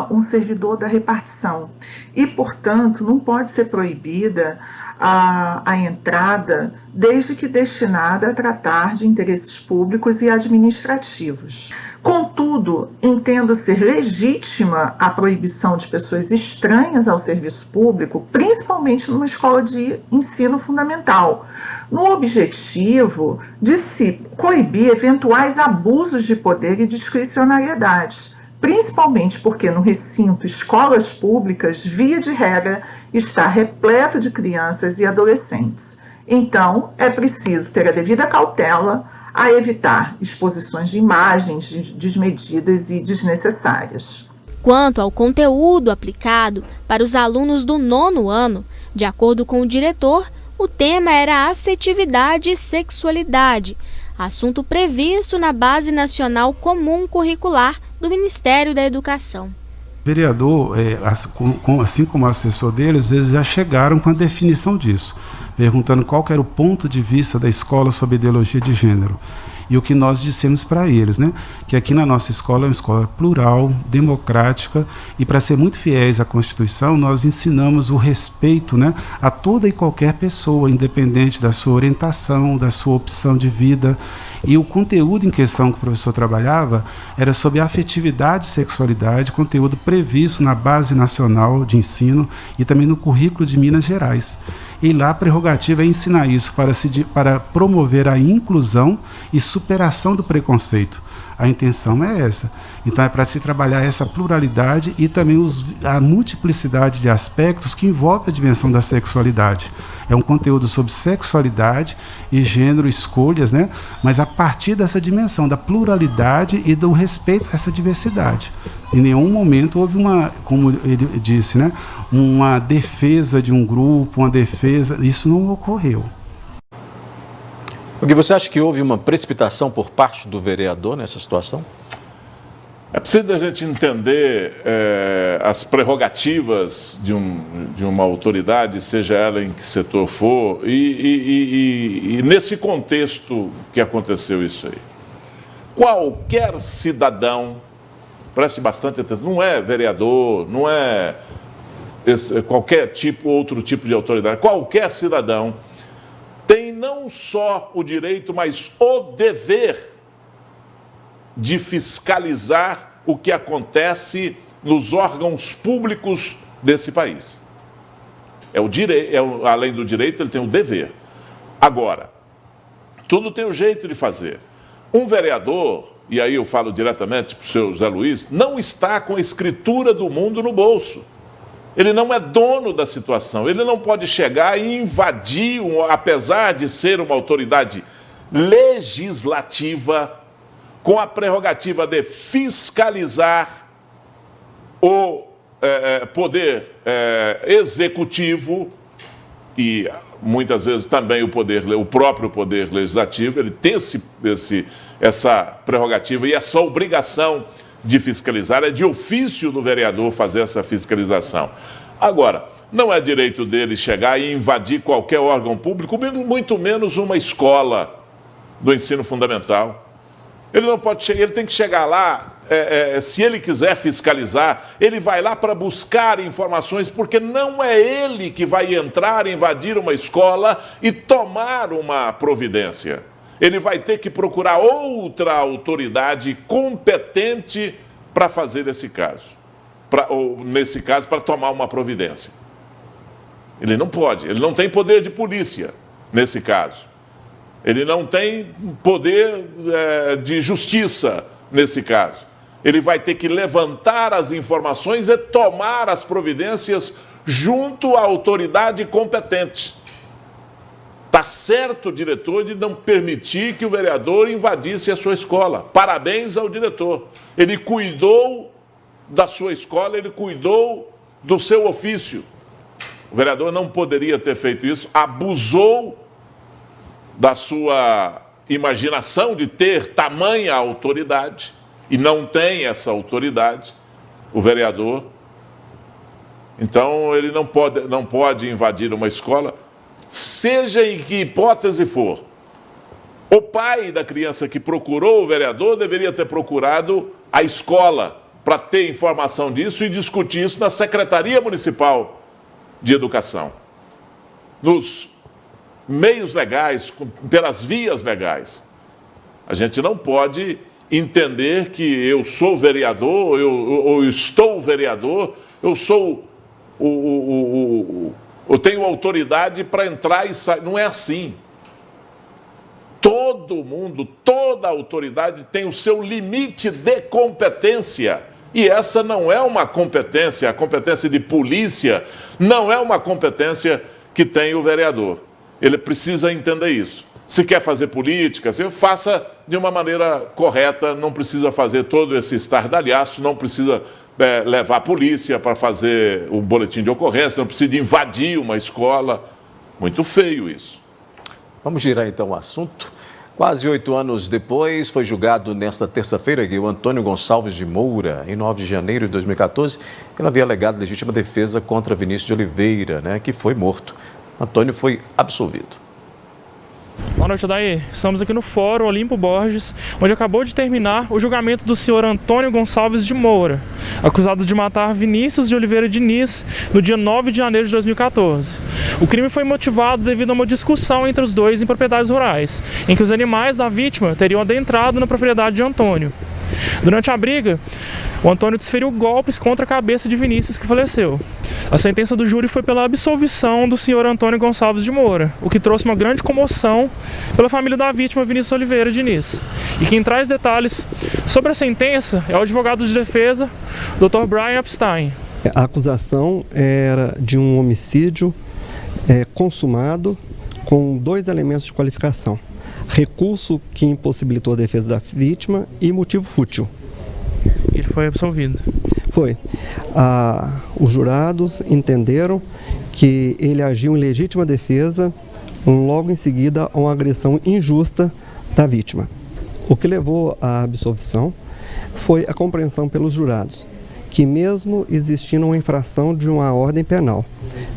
um servidor da repartição. E, portanto, não pode ser proibida a entrada, desde que destinada a tratar de interesses públicos e administrativos. Contudo, entendo ser legítima a proibição de pessoas estranhas ao serviço público, principalmente numa escola de ensino fundamental, no objetivo de se coibir eventuais abusos de poder e discricionariedade, principalmente porque no recinto escolas públicas, via de regra, está repleto de crianças e adolescentes. Então, é preciso ter a devida cautela a evitar exposições de imagens desmedidas e desnecessárias. Quanto ao conteúdo aplicado para os alunos do 9º ano, de acordo com o diretor, o tema era afetividade e sexualidade, assunto previsto na Base Nacional Comum Curricular do Ministério da Educação. O vereador, assim como o assessor deles, eles já chegaram com a definição disso, perguntando qual que era o ponto de vista da escola sobre ideologia de gênero. E o que nós dissemos para eles, né? Que aqui na nossa escola é uma escola plural, democrática, e para ser muito fiéis à Constituição, nós ensinamos o respeito, né, a toda e qualquer pessoa, independente da sua orientação, da sua opção de vida. E o conteúdo em questão que o professor trabalhava era sobre afetividade e sexualidade, conteúdo previsto na Base Nacional de Ensino e também no currículo de Minas Gerais. E lá a prerrogativa é ensinar isso para promover a inclusão e superação do preconceito. A intenção é essa. Então é para se trabalhar essa pluralidade e também a multiplicidade de aspectos que envolve a dimensão da sexualidade. É um conteúdo sobre sexualidade e gênero, escolhas, né? Mas a partir dessa dimensão da pluralidade e do respeito a essa diversidade. Em nenhum momento houve como ele disse, né, uma defesa de um grupo, isso não ocorreu. O que você acha que houve uma precipitação por parte do vereador nessa situação? É preciso a gente entender as prerrogativas de uma autoridade, seja ela em que setor for, e nesse contexto que aconteceu isso aí. Qualquer cidadão, preste bastante atenção, não é vereador, não é qualquer outro tipo de autoridade, qualquer cidadão tem não só o direito, mas o dever de fiscalizar o que acontece nos órgãos públicos desse país. Além do direito, ele tem o dever. Agora, tudo tem um jeito de fazer. Um vereador, e aí eu falo diretamente para o seu José Luiz, não está com a escritura do mundo no bolso. Ele não é dono da situação, ele não pode chegar e invadir, apesar de ser uma autoridade legislativa, com a prerrogativa de fiscalizar o poder executivo e muitas vezes também o próprio poder legislativo. Ele tem essa prerrogativa e essa obrigação de fiscalizar, é de ofício do vereador fazer essa fiscalização. Agora, não é direito dele chegar e invadir qualquer órgão público, muito menos uma escola do ensino fundamental. Ele não pode chegar, ele tem que chegar lá se ele quiser fiscalizar, ele vai lá para buscar informações, porque não é ele que vai entrar, invadir uma escola e tomar uma providência. Ele vai ter que procurar outra autoridade competente para fazer esse caso. Ou, nesse caso, para tomar uma providência. Ele não pode, ele não tem poder de polícia, nesse caso. Ele não tem poder de justiça, nesse caso. Ele vai ter que levantar as informações e tomar as providências junto à autoridade competente. Está certo o diretor de não permitir que o vereador invadisse a sua escola. Parabéns ao diretor. Ele cuidou da sua escola, ele cuidou do seu ofício. O vereador não poderia ter feito isso, abusou da sua imaginação de ter tamanha autoridade, e não tem essa autoridade, o vereador. Então, ele não pode invadir uma escola, seja em que hipótese for. O pai da criança que procurou o vereador deveria ter procurado a escola para ter informação disso e discutir isso na Secretaria Municipal de Educação. Nos meios legais, pelas vias legais. A gente não pode entender que eu sou vereador, ou estou vereador, eu tenho autoridade para entrar e sair. Não é assim. Todo mundo, toda autoridade tem o seu limite de competência. E essa não é uma competência, a competência de polícia não é uma competência que tem o vereador. Ele precisa entender isso. Se quer fazer política, faça de uma maneira correta, não precisa fazer todo esse estardalhaço, não precisa levar a polícia para fazer um boletim de ocorrência, não precisa invadir uma escola. Muito feio isso. Vamos girar então o assunto. Quase 8 anos depois, foi julgado nesta terça-feira o Antônio Gonçalves de Moura, em 9 de janeiro de 2014, ele havia alegado legítima defesa contra Vinícius de Oliveira, que foi morto. Antônio foi absolvido. Boa noite, Daí. Estamos aqui no Fórum Olimpo Borges, onde acabou de terminar o julgamento do senhor Antônio Gonçalves de Moura, acusado de matar Vinícius de Oliveira Diniz no dia 9 de janeiro de 2014. O crime foi motivado devido a uma discussão entre os dois em propriedades rurais, em que os animais da vítima teriam adentrado na propriedade de Antônio. Durante a briga, o Antônio desferiu golpes contra a cabeça de Vinícius, que faleceu. A sentença do júri foi pela absolvição do senhor Antônio Gonçalves de Moura, o que trouxe uma grande comoção pela família da vítima, Vinícius Oliveira Diniz. E quem traz detalhes sobre a sentença é o advogado de defesa, Dr. Brian Epstein. A acusação era de um homicídio consumado com 2 elementos de qualificação: recurso que impossibilitou a defesa da vítima e motivo fútil. Ele foi absolvido. Foi. Os jurados entenderam que ele agiu em legítima defesa logo em seguida a uma agressão injusta da vítima. O que levou à absolvição foi a compreensão pelos jurados que, mesmo existindo uma infração de uma ordem penal,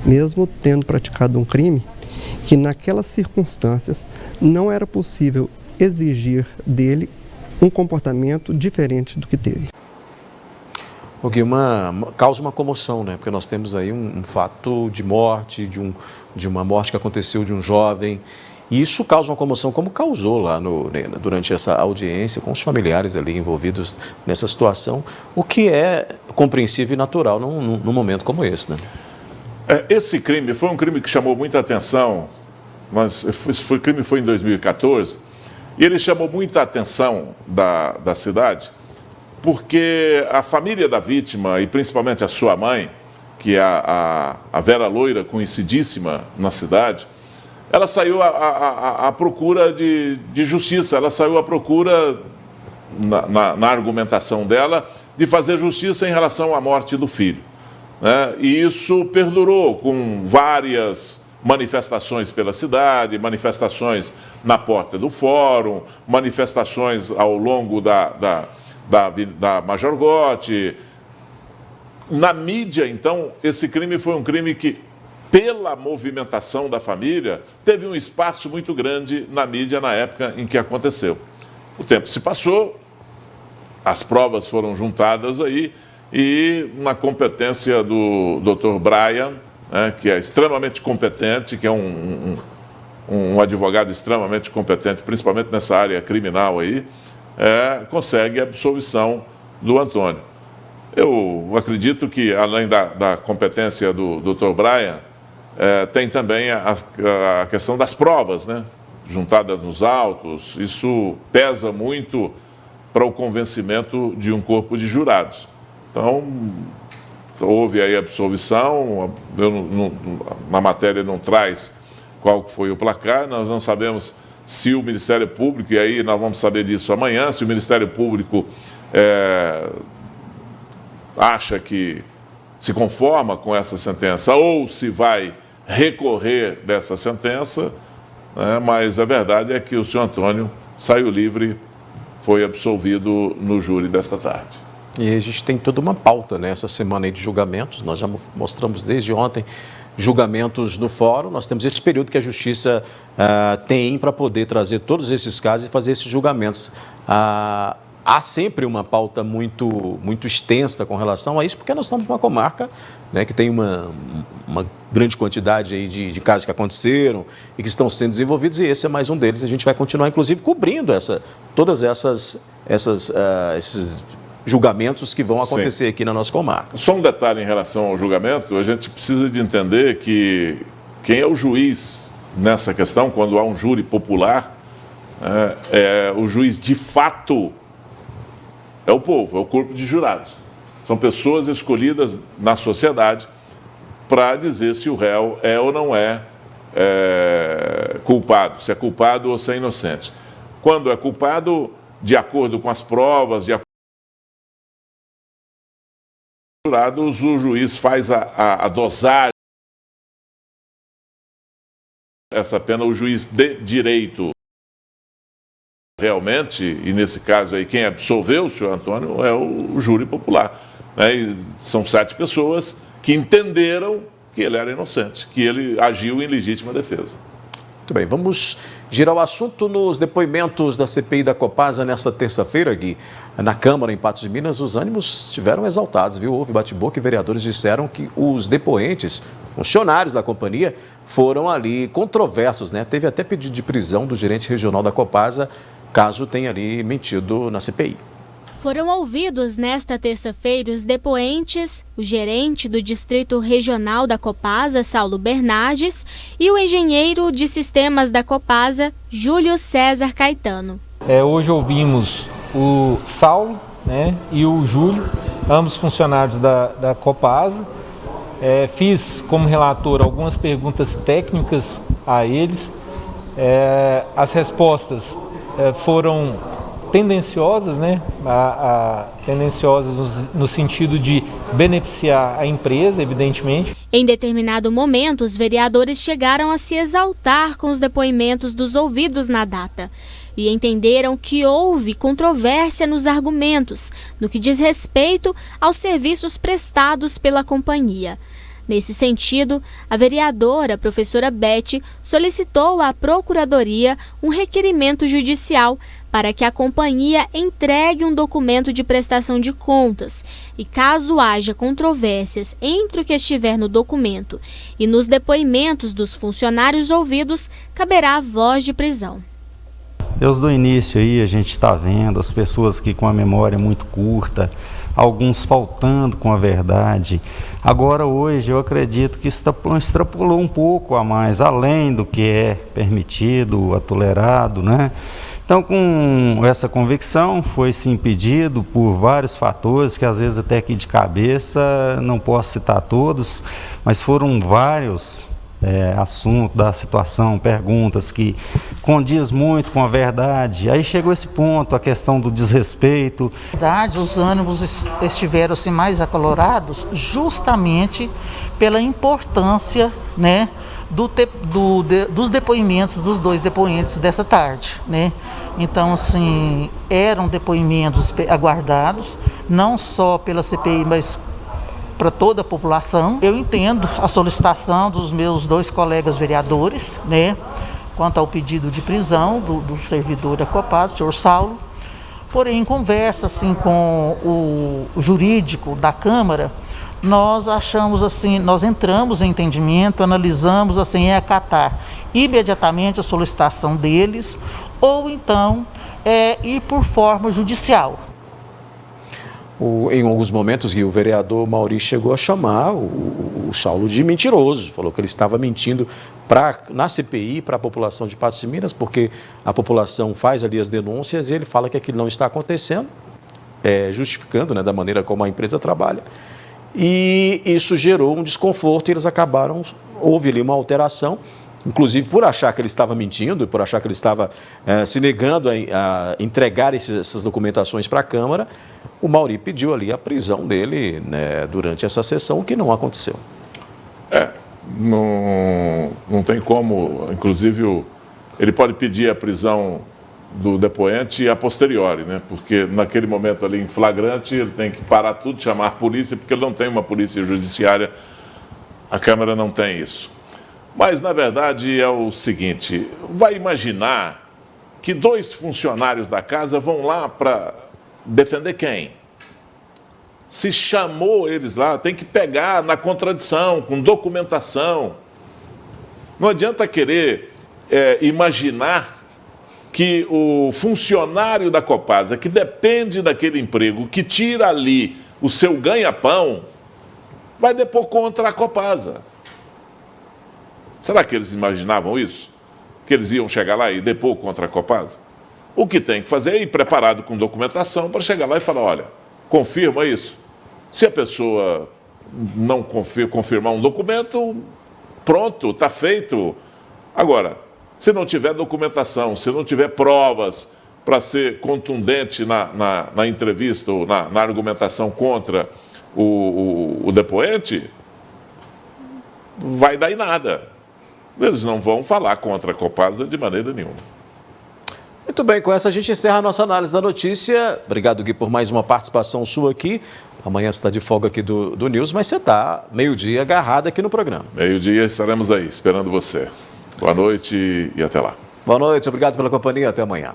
mesmo tendo praticado um crime, que naquelas circunstâncias não era possível exigir dele um comportamento diferente do que teve. O Gui, causa uma comoção, porque nós temos aí um fato de morte, de uma morte que aconteceu de um jovem, e isso causa uma comoção, como causou lá durante essa audiência, com os familiares ali envolvidos nessa situação, o que é compreensível e natural num momento como esse, Esse crime foi um crime que chamou muita atenção, mas o crime foi em 2014, e ele chamou muita atenção da cidade, porque a família da vítima, e principalmente a sua mãe, que é a Vera Loira, conhecidíssima na cidade, ela saiu à procura de justiça, ela saiu à procura, na argumentação dela, de fazer justiça em relação à morte do filho. E isso perdurou com várias manifestações pela cidade, manifestações na porta do fórum, manifestações ao longo da Major Gotti. Na mídia, então, esse crime foi um crime que, pela movimentação da família, teve um espaço muito grande na mídia na época em que aconteceu. O tempo se passou, as provas foram juntadas aí e na competência do Dr. Brian, né, que é extremamente competente, que é um advogado extremamente competente, principalmente nessa área criminal aí, consegue a absolvição do Antônio. Eu acredito que, além da competência do Dr. Brian, tem também a questão das provas, né, juntadas nos autos. Isso pesa muito para o convencimento de um corpo de jurados. Então, houve aí a absolvição, na matéria não traz qual foi o placar, nós não sabemos se o Ministério Público, e aí nós vamos saber disso amanhã, se o Ministério Público acha que se conforma com essa sentença ou se vai recorrer dessa sentença, né? Mas a verdade é que o senhor Antônio saiu livre, foi absolvido no júri desta tarde. E a gente tem toda uma pauta nessa semana aí de julgamentos, nós já mostramos desde ontem julgamentos no fórum, nós temos esse período que a Justiça tem para poder trazer todos esses casos e fazer esses julgamentos. Há sempre uma pauta muito extensa com relação a isso, porque nós estamos numa comarca, né, que tem uma grande quantidade aí de casos que aconteceram e que estão sendo desenvolvidos, e esse é mais um deles. A gente vai continuar, inclusive, cobrindo todas esses julgamentos que vão acontecer aqui na nossa comarca. Só um detalhe em relação ao julgamento, a gente precisa de entender que quem é o juiz nessa questão, quando há um júri popular, o juiz de fato é o povo, é o corpo de jurados. São pessoas escolhidas na sociedade para dizer se o réu é ou não é culpado, se é culpado ou se é inocente. Quando é culpado, de acordo com as provas, de acordo com os jurados, o juiz faz a dosagem dessa pena, o juiz de direito. Realmente, e nesse caso aí, quem absolveu o senhor Antônio é o júri popular. Né? E são 7 pessoas que entenderam que ele era inocente, que ele agiu em legítima defesa. Muito bem, vamos girar o assunto nos depoimentos da CPI da Copasa nesta terça-feira, Gui. Na Câmara, em Patos de Minas, os ânimos estiveram exaltados, viu? Houve bate-boca e vereadores disseram que os depoentes, funcionários da companhia, foram ali controversos, né? Teve até pedido de prisão do gerente regional da Copasa, caso tenha ali mentido na CPI. Foram ouvidos nesta terça-feira os depoentes, o gerente do Distrito Regional da Copasa, Saulo Bernardes, e o engenheiro de sistemas da Copasa, Júlio César Caetano. Hoje ouvimos o Saulo, né, e o Júlio, ambos funcionários da Copasa. Fiz como relator algumas perguntas técnicas a eles. As respostas foram tendenciosas, né? Tendenciosas no sentido de beneficiar a empresa, evidentemente. Em determinado momento, os vereadores chegaram a se exaltar com os depoimentos dos ouvidos na data e entenderam que houve controvérsia nos argumentos, no que diz respeito aos serviços prestados pela companhia. Nesse sentido, a vereadora, professora Beth, solicitou à Procuradoria um requerimento judicial para que a companhia entregue um documento de prestação de contas e, caso haja controvérsias entre o que estiver no documento e nos depoimentos dos funcionários ouvidos, caberá a voz de prisão. Desde o início aí a gente está vendo as pessoas que com a memória muito curta, alguns faltando com a verdade. Agora hoje eu acredito que extrapolou um pouco a mais, além do que é permitido, tolerado, né? Então, com essa convicção, foi-se impedido por vários fatores, que às vezes até aqui de cabeça não posso citar todos, mas foram vários assuntos da situação, perguntas que condiz muito com a verdade. Aí chegou esse ponto, a questão do desrespeito. Na verdade, os ânimos estiveram assim, mais acalorados justamente pela importância, né, dos depoimentos dos 2 depoentes dessa tarde, né? Então, assim, eram depoimentos aguardados, não só pela CPI, mas para toda a população. Eu entendo a solicitação dos meus 2 colegas vereadores, né, quanto ao pedido de prisão do servidor da Copasa, o senhor Saulo, Porém, em conversa assim, com o jurídico da Câmara, nós achamos assim, nós entramos em entendimento, analisamos assim, acatar imediatamente a solicitação deles, ou então ir por forma judicial. Em alguns momentos, o vereador Mauri chegou a chamar o Saulo de mentiroso, falou que ele estava mentindo na CPI para a população de Patos de Minas, porque a população faz ali as denúncias e ele fala que aquilo não está acontecendo, justificando, né, da maneira como a empresa trabalha. E isso gerou um desconforto e eles acabaram, houve ali uma alteração, inclusive por achar que ele estava mentindo, por achar que ele estava se negando a entregar essas documentações para a Câmara. O Mauri pediu ali a prisão dele, né, durante essa sessão, o que não aconteceu. Não tem como, inclusive ele pode pedir a prisão do depoente a posteriori, né? Porque naquele momento ali em flagrante ele tem que parar tudo, chamar a polícia, porque ele não tem uma polícia judiciária, a Câmara não tem isso. Mas na verdade é o seguinte, vai imaginar que 2 funcionários da casa vão lá para defender quem? Se chamou eles lá, tem que pegar na contradição, com documentação. Não adianta querer imaginar que o funcionário da Copasa, que depende daquele emprego, que tira ali o seu ganha-pão, vai depor contra a Copasa. Será que eles imaginavam isso? Que eles iam chegar lá e depor contra a Copasa? O que tem que fazer é ir preparado com documentação para chegar lá e falar, olha, confirma isso. Se a pessoa não confirmar um documento, pronto, está feito. Agora, se não tiver documentação, se não tiver provas para ser contundente na entrevista ou na argumentação contra o depoente, vai dar em nada. Eles não vão falar contra a Copasa de maneira nenhuma. Muito bem, com essa a gente encerra a nossa análise da notícia. Obrigado, Gui, por mais uma participação sua aqui. Amanhã você está de folga aqui do News, mas você está meio-dia agarrado aqui no programa. Meio-dia estaremos aí, esperando você. Boa noite e até lá. Boa noite, obrigado pela companhia, até amanhã.